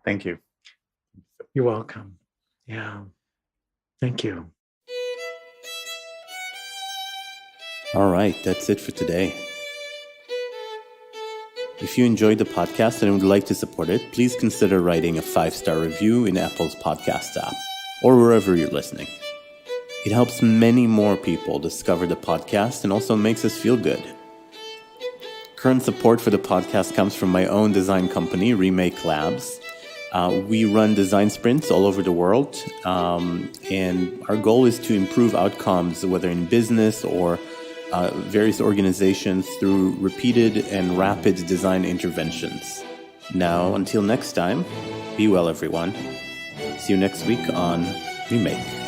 Thank you. You're welcome. Yeah. Thank you. All right, that's it for today. If you enjoyed the podcast and would like to support it, please consider writing a 5-star review in Apple's podcast app or wherever you're listening. It helps many more people discover the podcast and also makes us feel good. Current support for the podcast comes from my own design company, Remake Labs. We run design sprints all over the world, and our goal is to improve outcomes, whether in business or various organizations, through repeated and rapid design interventions. Now, until next time, be well, everyone. See you next week on Remake.